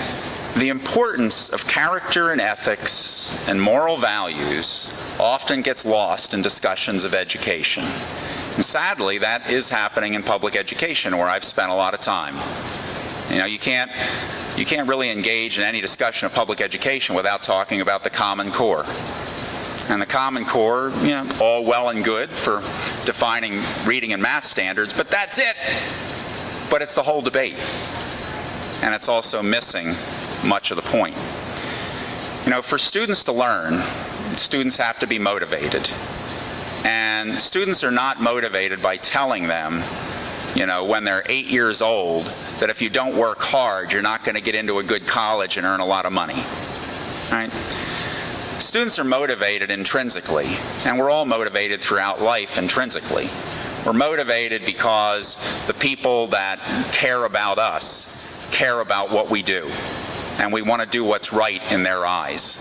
the importance of character and ethics and moral values often gets lost in discussions of education. And sadly, that is happening in public education, where I've spent a lot of time. You know, you can't really engage in any discussion of public education without talking about the Common Core. And the Common Core, you know, all well and good for defining reading and math standards, but that's it. But it's the whole debate. And it's also missing much of the point. You know, for students to learn, students have to be motivated. And students are not motivated by telling them, you know, when they're 8 years old, that if you don't work hard, you're not going to get into a good college and earn a lot of money. Right? Students are motivated intrinsically, and we're all motivated throughout life intrinsically. We're motivated because the people that care about us care about what we do, and we want to do what's right in their eyes.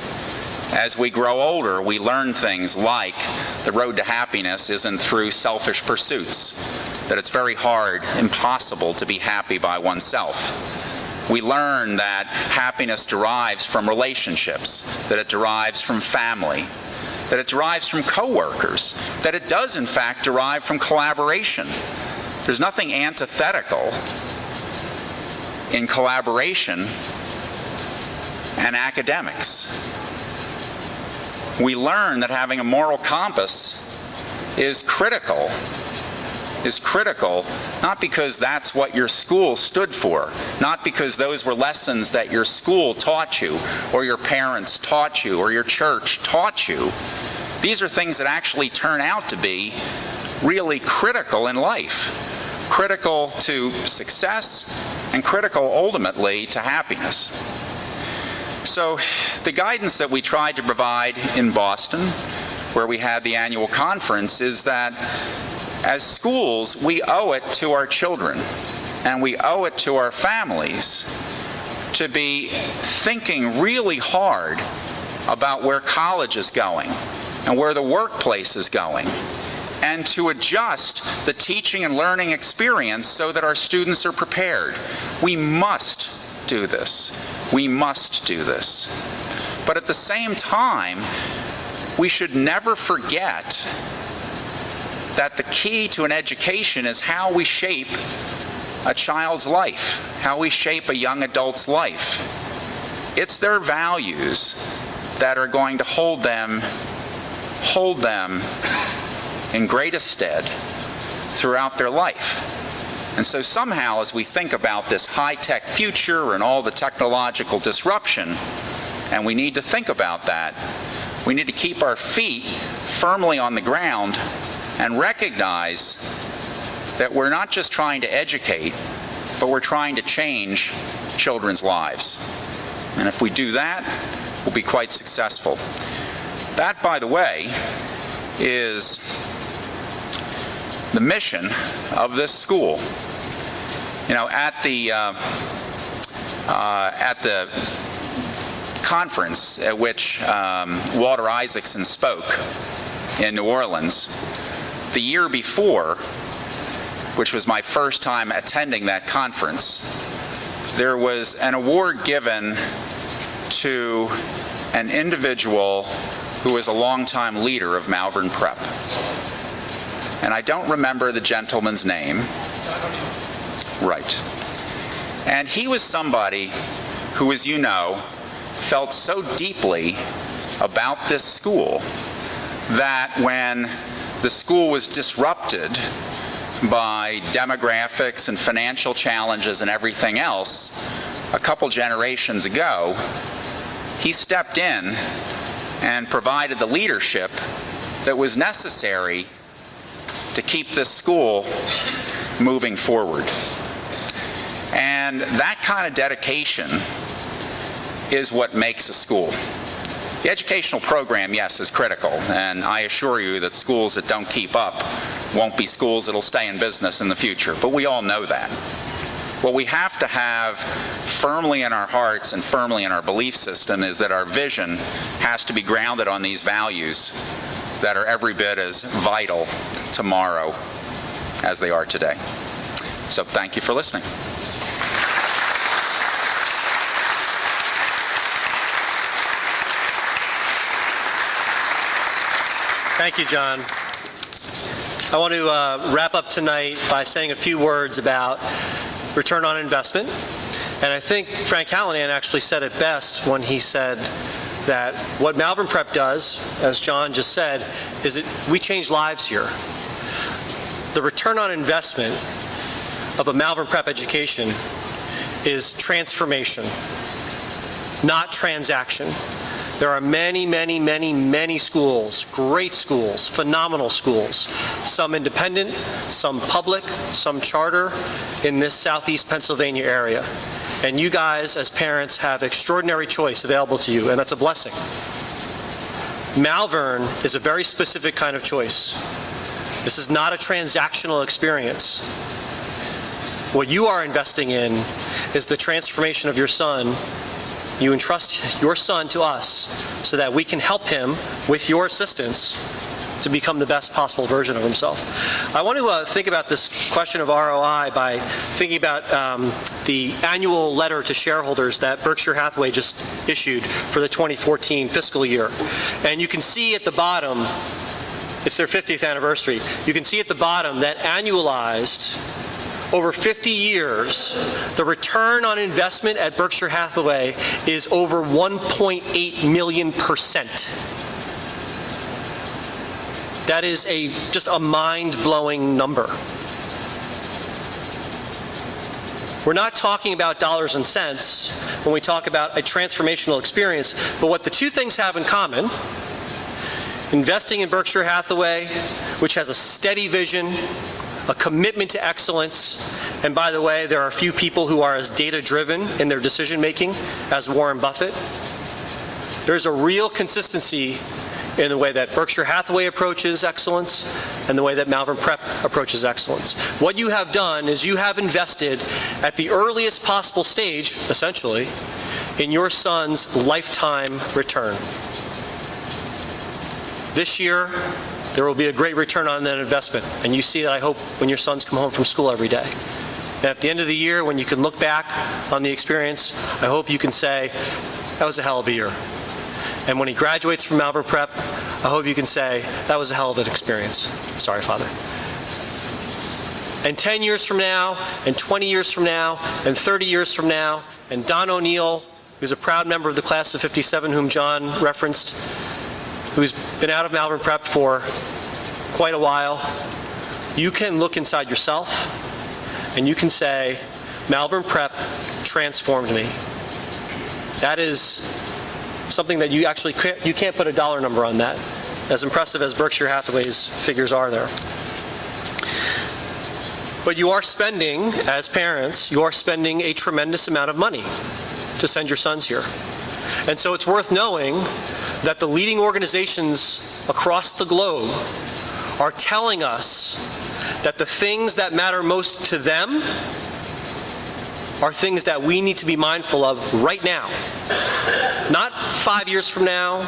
As we grow older, we learn things like the road to happiness isn't through selfish pursuits, that it's very hard, impossible to be happy by oneself. We learn that happiness derives from relationships, that it derives from family, that it derives from coworkers, that it does in fact derive from collaboration. There's nothing antithetical in collaboration and academics. We learn that having a moral compass is critical, not because that's what your school stood for, not because those were lessons that your school taught you, or your parents taught you, or your church taught you. These are things that actually turn out to be really critical in life, critical to success, and critical ultimately to happiness. So the guidance that we tried to provide in Boston, where we had the annual conference, is that as schools, we owe it to our children and we owe it to our families to be thinking really hard about where college is going and where the workplace is going, and to adjust the teaching and learning experience so that our students are prepared. We must do this. We must do this. But at the same time, we should never forget that the key to an education is how we shape a child's life, how we shape a young adult's life. It's their values that are going to hold them in greatest stead throughout their life. And so somehow, as we think about this high-tech future and all the technological disruption, and we need to think about that, we need to keep our feet firmly on the ground and recognize that we're not just trying to educate, but we're trying to change children's lives. And if we do that, we'll be quite successful. That, by the way, is the mission of this school. You know, at the conference at which Walter Isaacson spoke in New Orleans, the year before, which was my first time attending that conference, there was an award given to an individual who was a longtime leader of Malvern Prep. And I don't remember the gentleman's name. Right. And he was somebody who, as you know, felt so deeply about this school that when the school was disrupted by demographics and financial challenges and everything else a couple generations ago, he stepped in and provided the leadership that was necessary to keep this school moving forward. And that kind of dedication is what makes a school. The educational program, yes, is critical, and I assure you that schools that don't keep up won't be schools that'll stay in business in the future, but we all know that. What we have to have firmly in our hearts and firmly in our belief system is that our vision has to be grounded on these values that are every bit as vital tomorrow as they are today. So thank you for listening. Thank you, John. I want to wrap up tonight by saying a few words about return on investment. And I think Frank Callahan actually said it best when he said that what Malvern Prep does, as John just said, is we change lives here. The return on investment of a Malvern Prep education is transformation, not transaction. There are many, many, many, many schools, great schools, phenomenal schools, some independent, some public, some charter in this southeast Pennsylvania area. And you guys, as parents, have extraordinary choice available to you, and that's a blessing. Malvern is a very specific kind of choice. This is not a transactional experience. What you are investing in is the transformation of your son. You entrust your son to us so that we can help him, with your assistance, to become the best possible version of himself. I want to think about this question of ROI by thinking about the annual letter to shareholders that Berkshire Hathaway just issued for the 2014 fiscal year. And you can see at the bottom, it's their 50th anniversary, you can see at the bottom that annualized, over 50 years, the return on investment at Berkshire Hathaway is over 1.8 million%. That is just a mind-blowing number. We're not talking about dollars and cents when we talk about a transformational experience, but what the two things have in common, investing in Berkshire Hathaway, which has a steady vision, a commitment to excellence, and by the way, there are a few people who are as data-driven in their decision-making as Warren Buffett. There's a real consistency in the way that Berkshire Hathaway approaches excellence and the way that Malvern Prep approaches excellence. What you have done is you have invested at the earliest possible stage, essentially, in your son's lifetime return. This year, there will be a great return on that investment, and you see that, I hope, when your sons come home from school every day. And at the end of the year, when you can look back on the experience, I hope you can say, that was a hell of a year. And when he graduates from Malvern Prep, I hope you can say, that was a hell of an experience. Sorry, Father. And 10 years from now, and 20 years from now, and 30 years from now, and Don O'Neill, who's a proud member of the class of '57, whom John referenced, who's been out of Malvern Prep for quite a while, you can look inside yourself and you can say, Malvern Prep transformed me. That is something that you actually can't put a dollar number on that, as impressive as Berkshire Hathaway's figures are there. But you are spending, as parents, you are spending a tremendous amount of money to send your sons here. And so it's worth knowing that the leading organizations across the globe are telling us that the things that matter most to them are things that we need to be mindful of right now. Not 5 years from now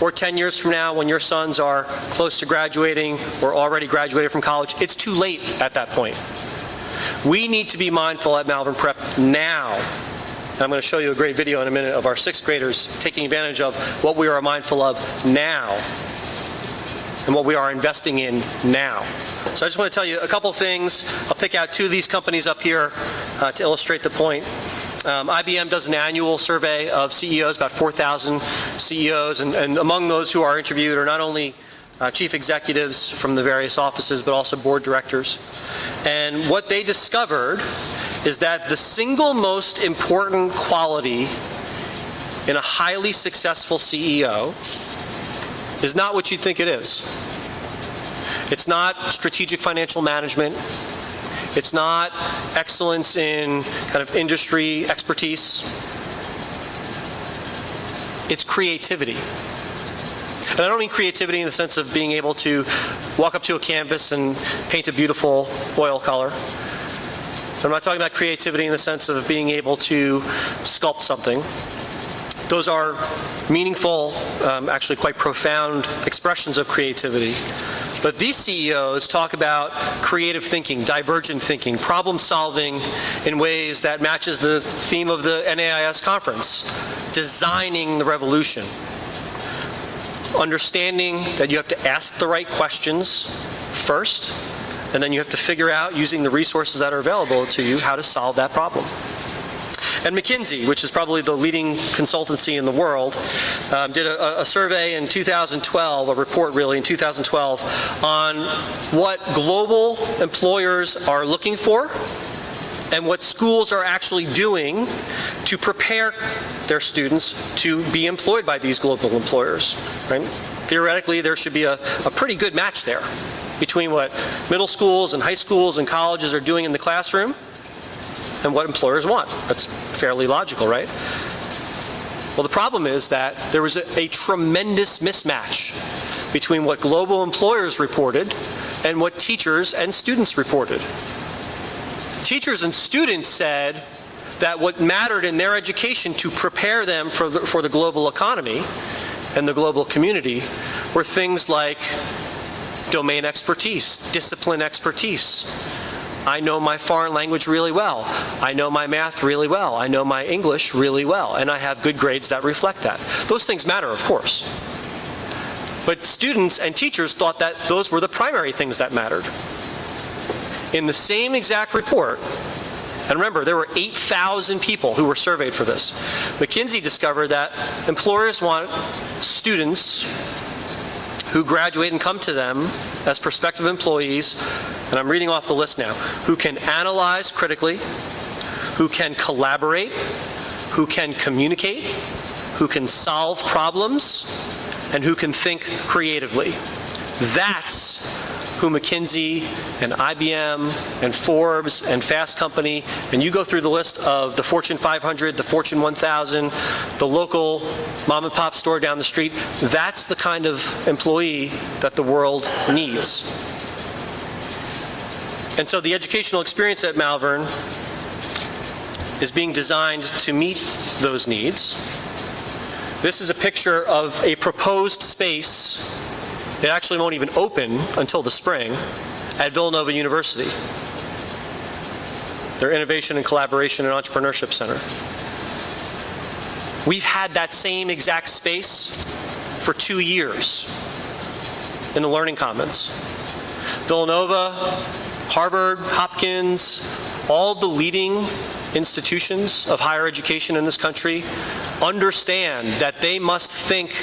or 10 years from now when your sons are close to graduating or already graduated from college. It's too late at that point. We need to be mindful at Malvern Prep now. And I'm going to show you a great video in a minute of our 6th graders taking advantage of what we are mindful of now and what we are investing in now. So I just want to tell you a couple things. I'll pick out 2 of these companies up here to illustrate the point. IBM does an annual survey of CEOs, about 4,000 CEOs, and among those who are interviewed are not only chief executives from the various offices, but also board directors. And what they discovered is that the single most important quality in a highly successful CEO is not what you'd think it is. It's not strategic financial management. It's not excellence in kind of industry expertise. It's creativity. And I don't mean creativity in the sense of being able to walk up to a canvas and paint a beautiful oil color. I'm not talking about creativity in the sense of being able to sculpt something. Those are meaningful, actually quite profound expressions of creativity. But these CEOs talk about creative thinking, divergent thinking, problem solving in ways that matches the theme of the NAIS conference, designing the revolution. Understanding that you have to ask the right questions first, and then you have to figure out, using the resources that are available to you, how to solve that problem. And McKinsey, which is probably the leading consultancy in the world, did a survey in 2012, a report really in 2012, on what global employers are looking for and what schools are actually doing to prepare their students to be employed by these global employers, right? Theoretically, there should be a pretty good match there between what middle schools and high schools and colleges are doing in the classroom and what employers want. That's fairly logical, right? Well, the problem is that there was a tremendous mismatch between what global employers reported and what teachers and students reported. Teachers and students said that what mattered in their education to prepare them for the global economy and the global community were things like domain expertise, discipline expertise. I know my foreign language really well. I know my math really well. I know my English really well. And I have good grades that reflect that. Those things matter, of course. But students and teachers thought that those were the primary things that mattered. In the same exact report, and remember, there were 8,000 people who were surveyed for this, McKinsey discovered that employers want students who graduate and come to them as prospective employees, and I'm reading off the list now, who can analyze critically, who can collaborate, who can communicate, who can solve problems, and who can think creatively. That's who McKinsey and IBM and Forbes and Fast Company, and you go through the list of the Fortune 500, the Fortune 1000, the local mom and pop store down the street, that's the kind of employee that the world needs. And so the educational experience at Malvern is being designed to meet those needs. This is a picture of a proposed space. It actually won't even open until the spring at Villanova University, their Innovation and Collaboration and Entrepreneurship Center. We've had that same exact space for 2 years in the Learning Commons. Villanova, Harvard, Hopkins, all the leading institutions of higher education in this country understand that they must think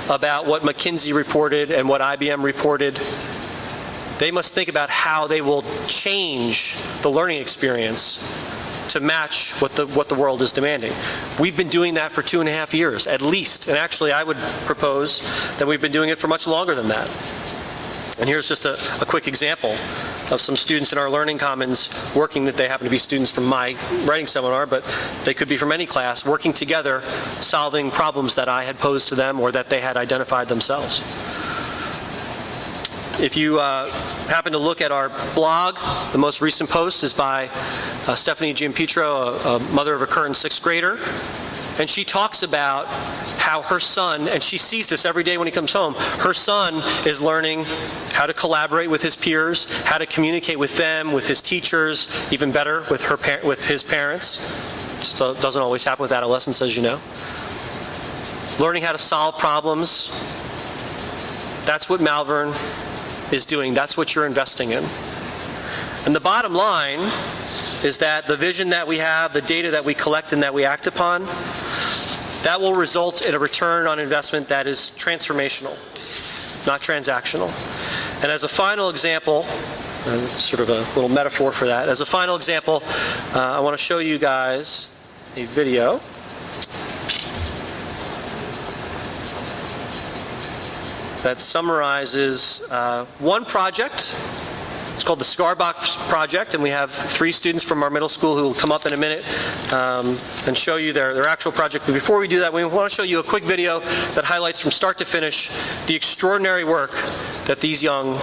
about what McKinsey reported and what IBM reported. They must think about how they will change the learning experience to match what the world is demanding. We've been doing that for 2.5 years, at least. And actually, I would propose that we've been doing it for much longer than that. And here's just a quick example of some students in our Learning Commons working, that they happen to be students from my writing seminar, but they could be from any class, working together, solving problems that I had posed to them or that they had identified themselves. If you happen to look at our blog, the most recent post is by Stephanie Giampetro, a mother of a current 6th grader. And she talks about how her son, and she sees this every day when he comes home, her son is learning how to collaborate with his peers, how to communicate with them, with his teachers, even better with his parents. It doesn't always happen with adolescents, as you know. Learning how to solve problems. That's what Malvern is doing. That's what you're investing in. And the bottom line is that the vision that we have, the data that we collect and that we act upon, that will result in a return on investment that is transformational, not transactional. And as a final example, sort of a little metaphor for that, as a final example, I want to show you guys a video. That summarizes one project. It's called the Cigar Box Project, and we have 3 students from our middle school who will come up in a minute and show you their actual project. But before we do that, we want to show you a quick video that highlights from start to finish the extraordinary work that these young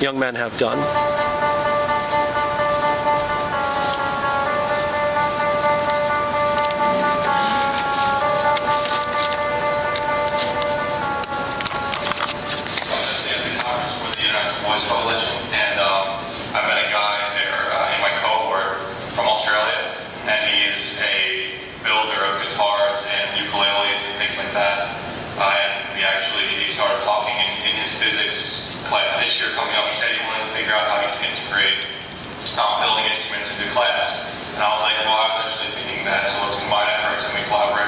men have done. This year coming up, he said he wanted to figure out how he can integrate building instruments into class. And I was like, well, I was actually thinking that, so let's combine efforts and we collaborate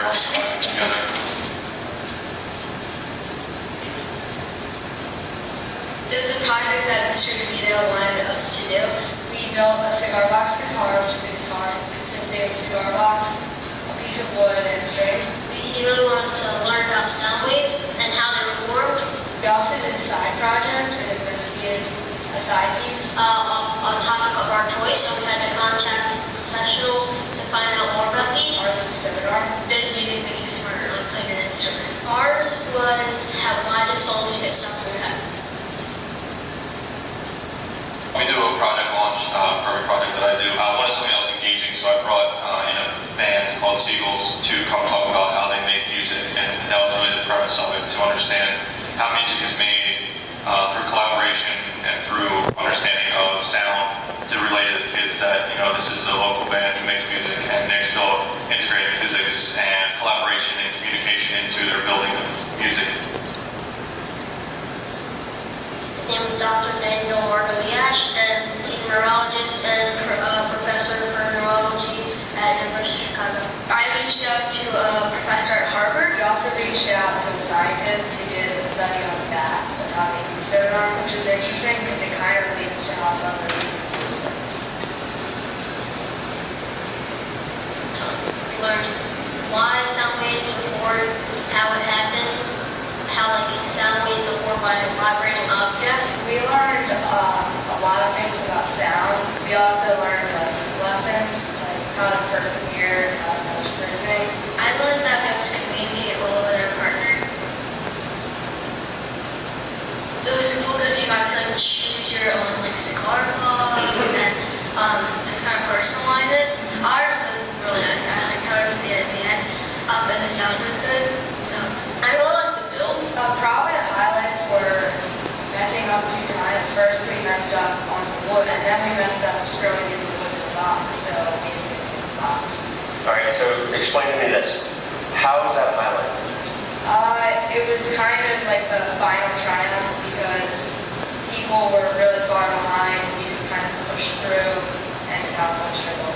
together. This is a project that Mr. DeVito wanted us to do. We built a cigar box guitar, which is a guitar consisting of a cigar box, a piece of wood, and strings. He really wanted us to learn about sound waves and how they were formed. We also did a side project and investigated a side piece on topic of our choice, so we had to contact professionals to find out more about these. Ours is seminar. This music makes you smarter, like playing an instrument. Ours was how why does soldiers get stuff in their head? We do a project launch, permit project that I do. I wanted something that was engaging, so I brought in a band called Seagulls to come talk about how they make music, and that was really the premise of it, to understand how music is made through collaboration and through understanding of sound, to relate to the kids that, you know, this is the local band who makes music and they're still integrating physics and collaboration and communication into their building of music. His name is Dr. Daniel Margoviash, and he's a neurologist and professor for neurology at University of Chicago. I reached out to a professor at Harvard. We also reached out to a scientist who did a study on bats and how they use sonar, which is interesting because it kind of leads to how somebody we learned why sound waves are formed, how it happens, how like sound waves are formed by vibrating objects. We learned a lot of things about sound. We also learned some lessons, like how to persevere, how to know certain things. I learned that we have to communicate well with our partners. It was cool because you got to like choose your own like cigar box and just kind of personalize it. Ours was really nice. I liked how it was at the end, and the sound was good. So I really liked the build. Probably the highlights were messing up 2 times. First we messed up on the wood, and then we messed up screwing in the wood in the box. So we didn't get the box. All right. So explain to me this. How is that a highlight? It was kind of like the final triumph because people were really far behind. We just kind of pushed through and got much trouble.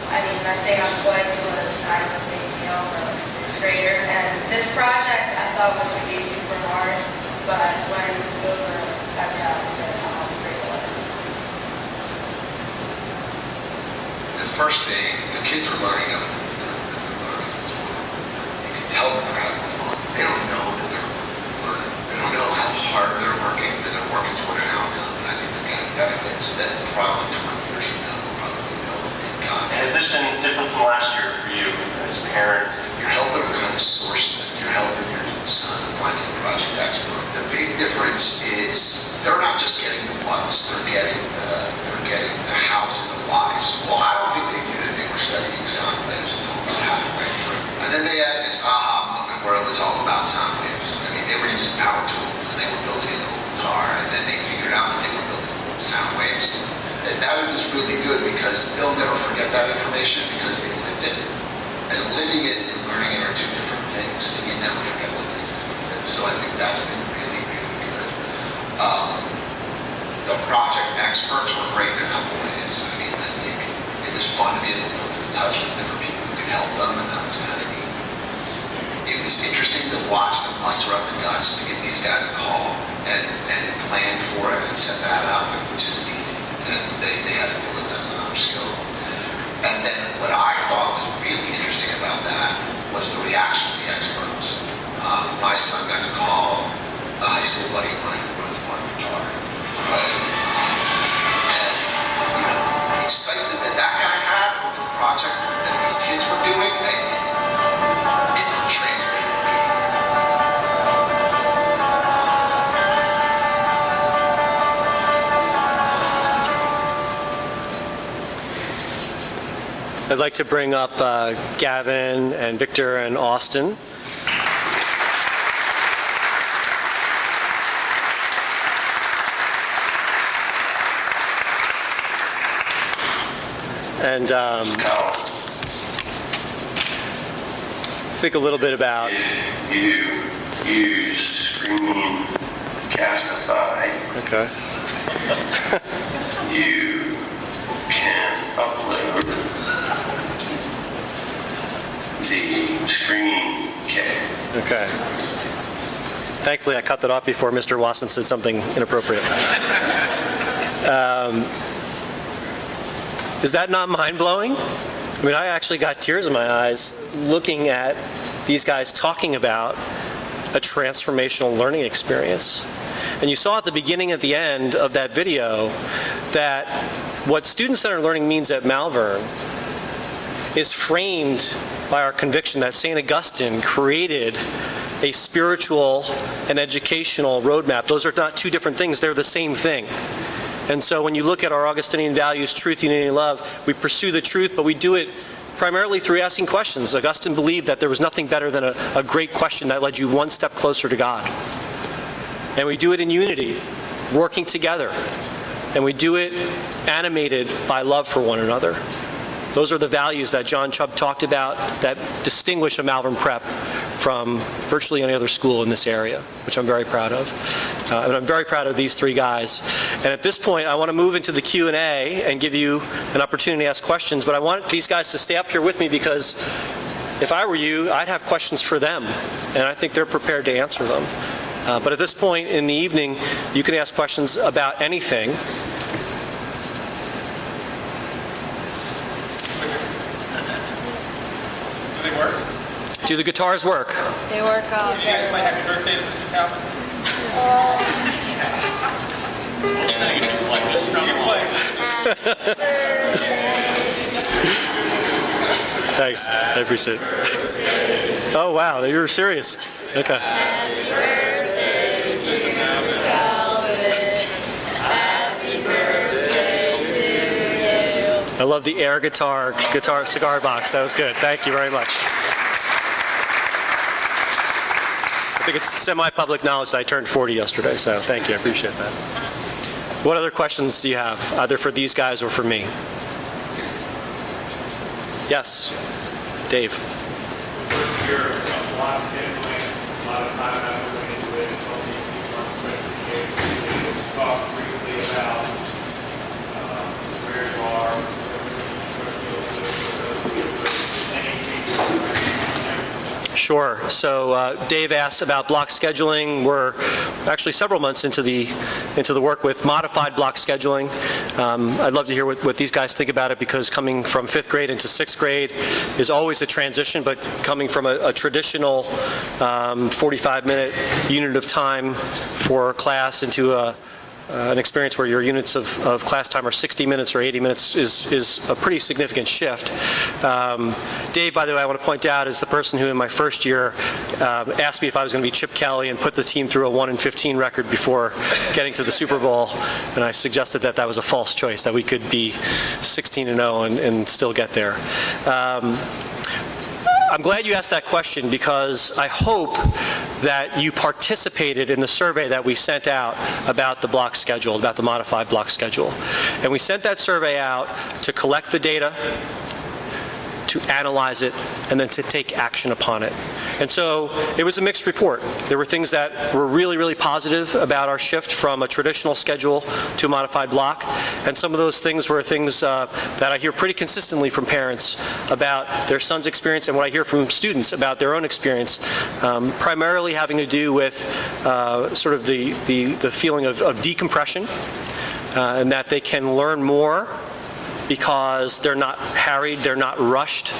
I mean, messing up twice was kind of a big deal for like a 6th grader. And this project I thought was going to be super hard, but when it was over, I realized how great it was. The first thing, the kids are learning them. You can tell them they're having fun. They don't know that they're learning. They don't know how hard they're working, that they're working toward an outcome. And I think the kind of benefits that probably 20 years from now will probably know in God. Has this been different from last year for you as a parent? You're helping them kind of source them. You're helping your son find a project expert. The big difference is they're not just getting the what's, they're getting the hows and the whys. Well, I don't think they knew that they were studying sound waves until about halfway through. And then they had this aha moment where it was all about sound waves. I mean, they were using power tools and they were building a cool guitar, and then they figured out that they were building sound waves. And that was really good because they'll never forget that information because they lived it. And living it and learning it are 2 different things, and you never forget the things that you live. So I think that's been really, really good. The project experts were great in a couple ways. I mean, I think if was fun to be able to put them in touch with different people who could help them, and that was kind of neat. It was interesting to watch them muster up the guts to give these guys a call and plan for it and set that up, which isn't easy. And they had to do it, that's another skill. And then what I thought was really interesting about that was the reaction of the experts. My son got to call a high school buddy of mine who runs one guitar. Right? And, you know, the excitement that that guy had for the project that these kids were doing, it translated to me. I'd like to bring up Gavin and Victor and Austin. And think a little bit about... You use Screen Castify. Okay. You can upload the screen cap. Okay. Thankfully, I cut that off before Mr. Wasson said something inappropriate. Is that not mind-blowing? I mean, I actually got tears in my eyes looking at these guys talking about a transformational learning experience. And you saw at the beginning and at the end of that video that what student-centered learning means at Malvern is framed by our conviction that St. Augustine created a spiritual and educational roadmap. Those are not two different things, they're the same thing. And so when you look at our Augustinian values, truth, unity, and love, we pursue the truth, but we do it primarily through asking questions. Augustine believed that there was nothing better than a great question that led you one step closer to God. And we do it in unity, working together. And we do it animated by love for one another. Those are the values that John Chubb talked about that distinguish a Malvern Prep from virtually any other school in this area, which I'm very proud of. And I'm very proud of these three guys. And at this point, I want to move into the Q&A and give you an opportunity to ask questions, but I want these guys to stay up here with me because if I were you, I'd have questions for them, and I think they're prepared to answer them. But at this point in the evening, you can ask questions about anything. Do they work? Do the guitars work? They work Did you guys play Happy Birthday to Mr. Talbot? Thanks, I appreciate it. Oh wow, you were serious. Okay. Happy birthday, Mr. Talbot. Happy birthday to you. I love the air guitar cigar box. That was good. Thank you very much. I think it's semi-public knowledge that I turned 40 yesterday, so thank you. I appreciate that. What other questions do you have, either for these guys or for me? Yes, Dave. Your block scheduling, a lot of time I went into it. It's only a few months later to talk briefly about where you are, Sure. So Dave asked about block scheduling. We're actually several months into the work with modified block scheduling. I'd love to hear what these guys think about it, because coming from 5th grade into 6th grade is always a transition, but coming from a traditional 45-minute unit of time for class into an experience where your units of class time are 60 minutes or 80 minutes is a pretty significant shift. Dave, by the way, I want to point out, is the person who in my first year asked me if I was going to be Chip Kelly and put the team through a 1-15 record before getting to the Super Bowl, and I suggested that that was a false choice, that we could be 16-0 and still get there. I'm glad you asked that question, because I hope that you participated in the survey that we sent out about the block schedule, about the modified block schedule. And we sent that survey out to collect the data, to analyze it, and then to take action upon it. And so it was a mixed report. There were things that were really, really positive about our shift from a traditional schedule to a modified block. And some of those things were things that I hear pretty consistently from parents about their son's experience and what I hear from students about their own experience, primarily having to do with sort of the feeling of decompression, and that they can learn more because they're not harried, they're not rushed,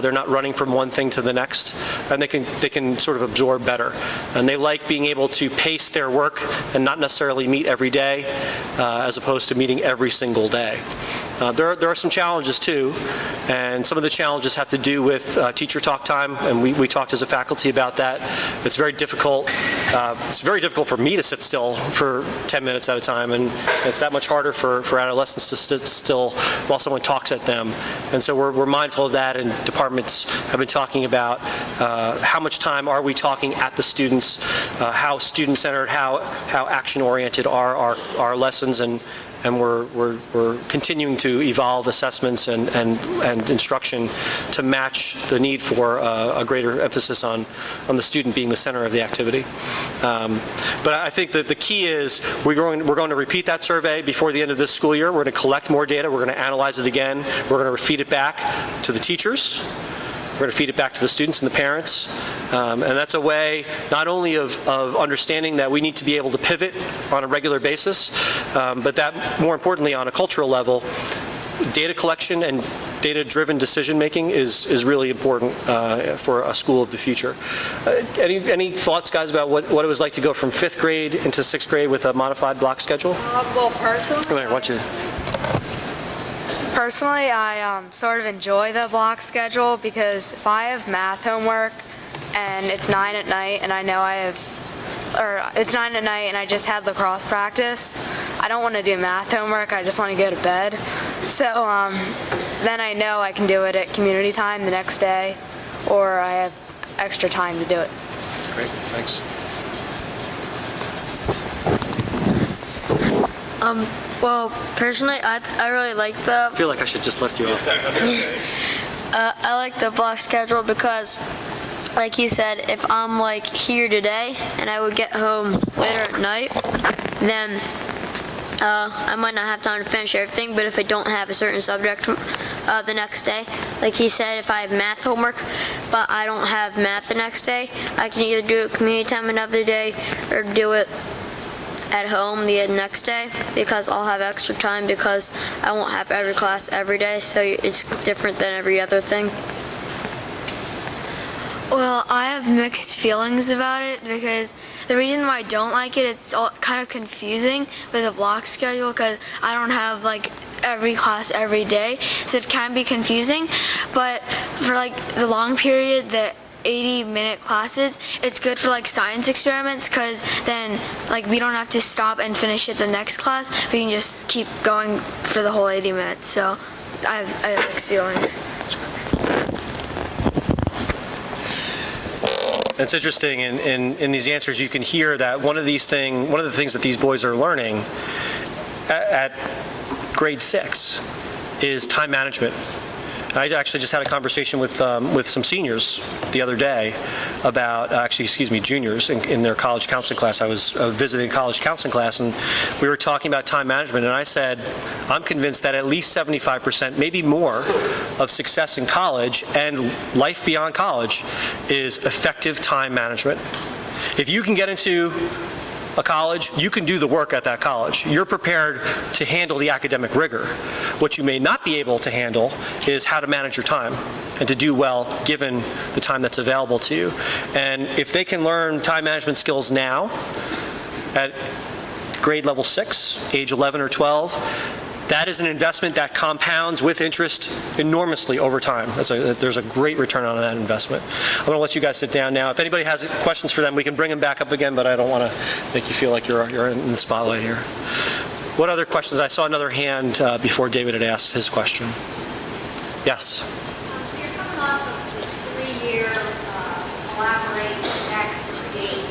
they're not running from one thing to the next, and they can sort of absorb better. And they like being able to pace their work and not necessarily meet every day, as opposed to meeting every single day. There are some challenges too, and some of the challenges have to do with teacher talk time, and we talked as a faculty about that. It's very difficult. It's very difficult for me to sit still for 10 minutes at a time, and it's that much harder for adolescents to sit still while someone talks at them. And so we're mindful of that, and departments have been talking about how much time are we talking at the students, how student-centered, how action-oriented are our lessons, and we're continuing to evolve assessments and instruction to match the need for a greater emphasis on the student being the center of the activity. But I think that the key is we're going to repeat that survey before the end of this school year. We're going to collect more data. We're going to analyze it again. We're going to feed it back to the teachers. We're going to feed it back to the students and the parents. And that's a way not only of understanding that we need to be able to pivot on a regular basis, but that more importantly on a cultural level, data collection and data-driven decision-making is really important for a school of the future. Any thoughts, guys, about what it was like to go from 5th grade into 6th grade with a modified block schedule? Well, personally, Come here, why don't you... Personally, I sort of enjoy the block schedule because if I have math homework and it's 9 at night and I know it's 9 at night and I just had lacrosse practice, I don't want to do math homework, I just want to go to bed. So then I know I can do it at community time the next day, or I have extra time to do it. Great, thanks. Well, personally, I really like I feel like I should just lift you up. I like the block schedule because, like he said, if I'm like here today and I would get home later at night, then I might not have time to finish everything. But if I don't have a certain subject the next day, like he said, if I have math homework but I don't have math the next day, I can either do it community time another day or do it at home the next day, because I'll have extra time because I won't have every class every day, so it's different than every other thing. Well, I have mixed feelings about it because the reason why I don't like it, it's all kind of confusing with a block schedule because I don't have like every class every day, so it can be confusing. But for like the long period, the 80-minute classes, it's good for like science experiments because then like we don't have to stop and finish it the next class. We can just keep going for the whole 80 minutes. So I have mixed feelings. It's interesting in these answers you can hear that one of the things that these boys are learning at grade 6 is time management. I actually just had a conversation with some seniors the other day about, juniors in their college counseling class. I was visiting a college counseling class, and we were talking about time management, and I said, I'm convinced that at least 75%, maybe more, of success in college and life beyond college is effective time management. If you can get into a college, you can do the work at that college. You're prepared to handle the academic rigor. What you may not be able to handle is how to manage your time and to do well given the time that's available to you. And if they can learn time management skills now at grade level 6, age 11 or 12, that is an investment that compounds with interest enormously over time. There's a great return on that investment. I'm going to let you guys sit down now. If anybody has questions for them, we can bring them back up again, but I don't want to make you feel like you're in the spotlight here. What other questions? I saw another hand before David had asked his question. Yes? So you're coming off of this 3-year collaborate activity.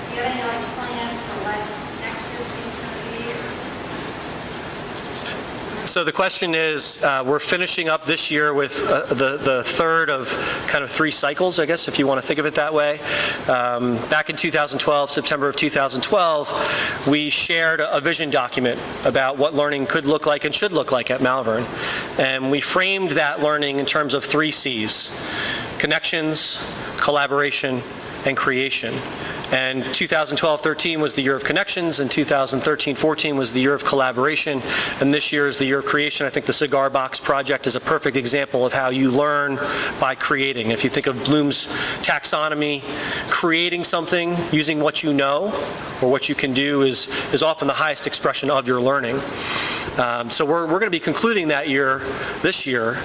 Do you have any plan for what next year's things going to be? So the question is, we're finishing up this year with the third of kind of 3 cycles, I guess, if you want to think of it that way. Back in 2012, September of 2012, we shared a vision document about what learning could look like and should look like at Malvern. And we framed that learning in terms of 3 C's: connections, collaboration, and creation. And 2012-13 was the year of connections, and 2013-14 was the year of collaboration, and this year is the year of creation. I think the Cigar Box Project is a perfect example of how you learn by creating. If you think of Bloom's taxonomy, creating something using what you know or what you can do is often the highest expression of your learning. So we're going to be concluding that year, this year,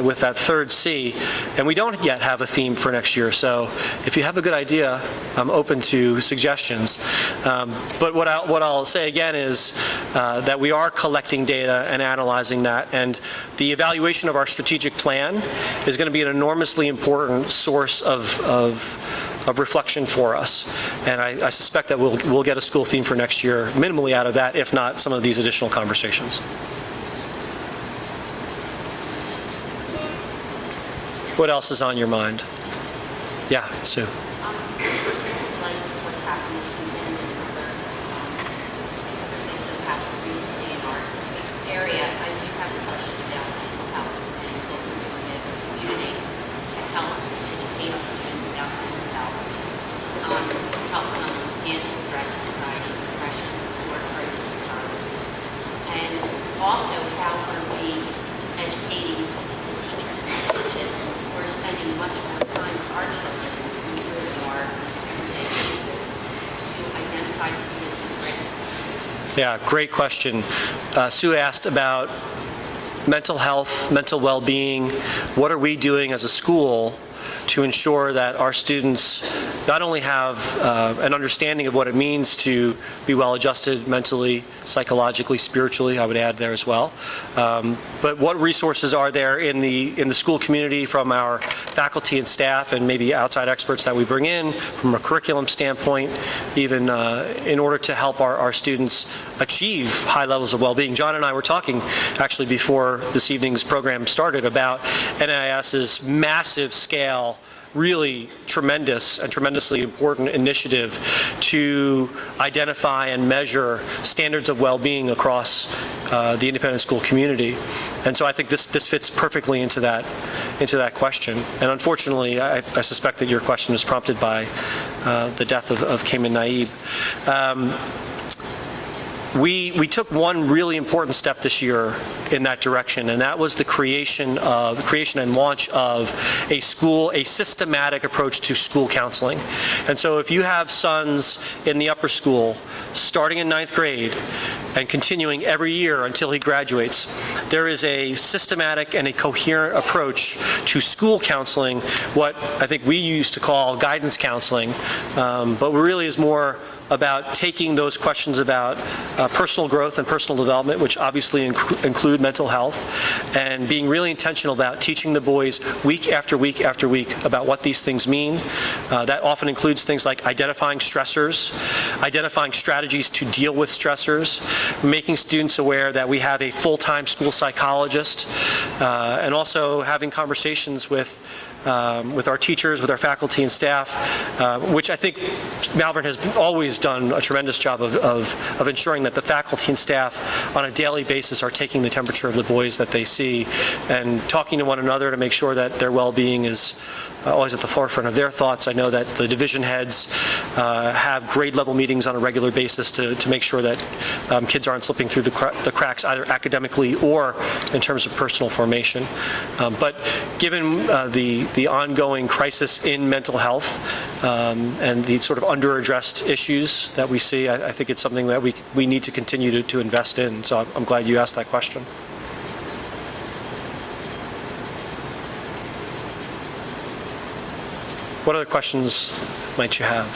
with that third C, and we don't yet have a theme for next year. So if you have a good idea, I'm open to suggestions. But what I'll say again is that we are collecting data and analyzing that, and the evaluation of our strategic plan is going to be an enormously important source of reflection for us. And I suspect that we'll get a school theme for next year minimally out of that, if not some of these additional conversations. What else is on your mind? Yeah, Sue. Also, how are we educating the teachers and coaches who are spending much more time with our children than we do in our everyday basis to identify students at risk? Yeah, great question. Sue asked about mental health, mental well-being. What are we doing as a school to ensure that our students not only have an understanding of what it means to be well-adjusted mentally, psychologically, spiritually, I would add there as well, but what resources are there in the school community from our faculty and staff and maybe outside experts that we bring in from a curriculum standpoint, even in order to help our students achieve high levels of well-being. John and I were talking actually before this evening's program started about NIS's massive scale, really tremendous and tremendously important initiative to identify and measure standards of well-being across the independent school community. And so I think this fits perfectly into that question. And unfortunately, I suspect that your question was prompted by the death of Cayman Naib. We took one really important step this year in that direction, and that was the creation and launch of a systematic approach to school counseling. And so if you have sons in the upper school, starting in 9th grade and continuing every year until he graduates, there is a systematic and a coherent approach to school counseling, what I think we used to call guidance counseling, but really is more about taking those questions about personal growth and personal development, which obviously include mental health, and being really intentional about teaching the boys week after week after week about what these things mean. That often includes things like identifying stressors, identifying strategies to deal with stressors, making students aware that we have a full-time school psychologist, and also having conversations with our teachers, with our faculty and staff, which I think Malvern has always done a tremendous job of ensuring that the faculty and staff on a daily basis are taking the temperature of the boys that they see and talking to one another to make sure that their well-being is always at the forefront of their thoughts. I know that the division heads have grade level meetings on a regular basis to make sure that kids aren't slipping through the cracks either academically or in terms of personal formation. But given the ongoing crisis in mental health and the sort of under-addressed issues that we see, I think it's something that we need to continue to invest in. So I'm glad you asked that question. What other questions might you have?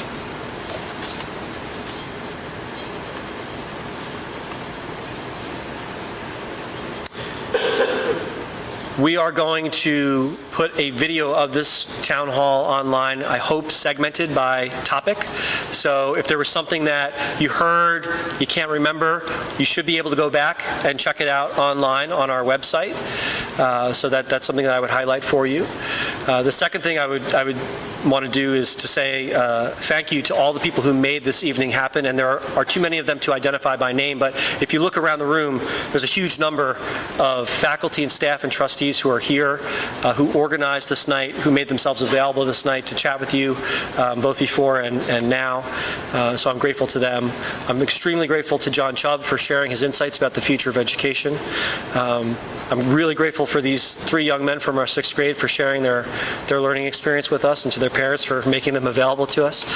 We are going to put a video of this town hall online, I hope segmented by topic. So if there was something that you heard, you can't remember, you should be able to go back and check it out online on our website. So that's something that I would highlight for you. The second thing I would want to do is to say thank you to all the people who made this evening happen, and there are too many of them to identify by name, but if you look around the room, there's a huge number of faculty and staff and trustees who are here, who organized this night, who made themselves available this night to chat with you, both before and now. So I'm grateful to them. I'm extremely grateful to John Chubb for sharing his insights about the future of education. I'm really grateful for these 3 young men from our 6th grade for sharing their learning experience with us, and to their parents for making them available to us.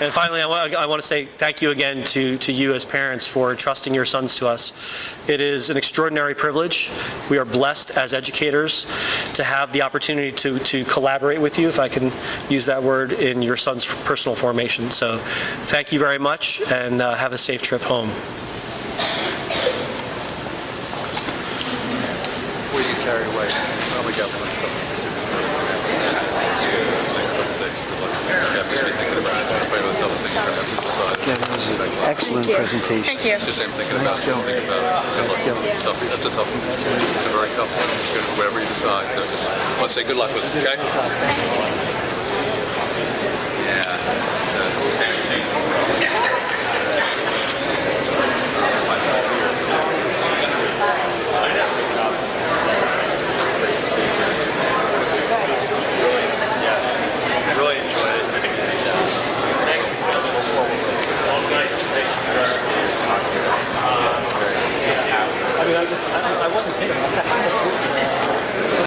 And finally, I want to say thank you again to you as parents for entrusting your sons to us. It is an extraordinary privilege. We are blessed as educators to have the opportunity to collaborate with you, if I can use that word, in your son's personal formation. So thank you very much, and have a safe trip home. Before you get carried away, probably got one couple of decisions. That was an excellent presentation. Thank you. Just same thinking about it. Thinking about it. Nice going. It's tough. That's a tough one. It's a very tough one. It's good whatever you decide. So just want to say good luck with it, okay? Really enjoyed it. I wasn't kidding.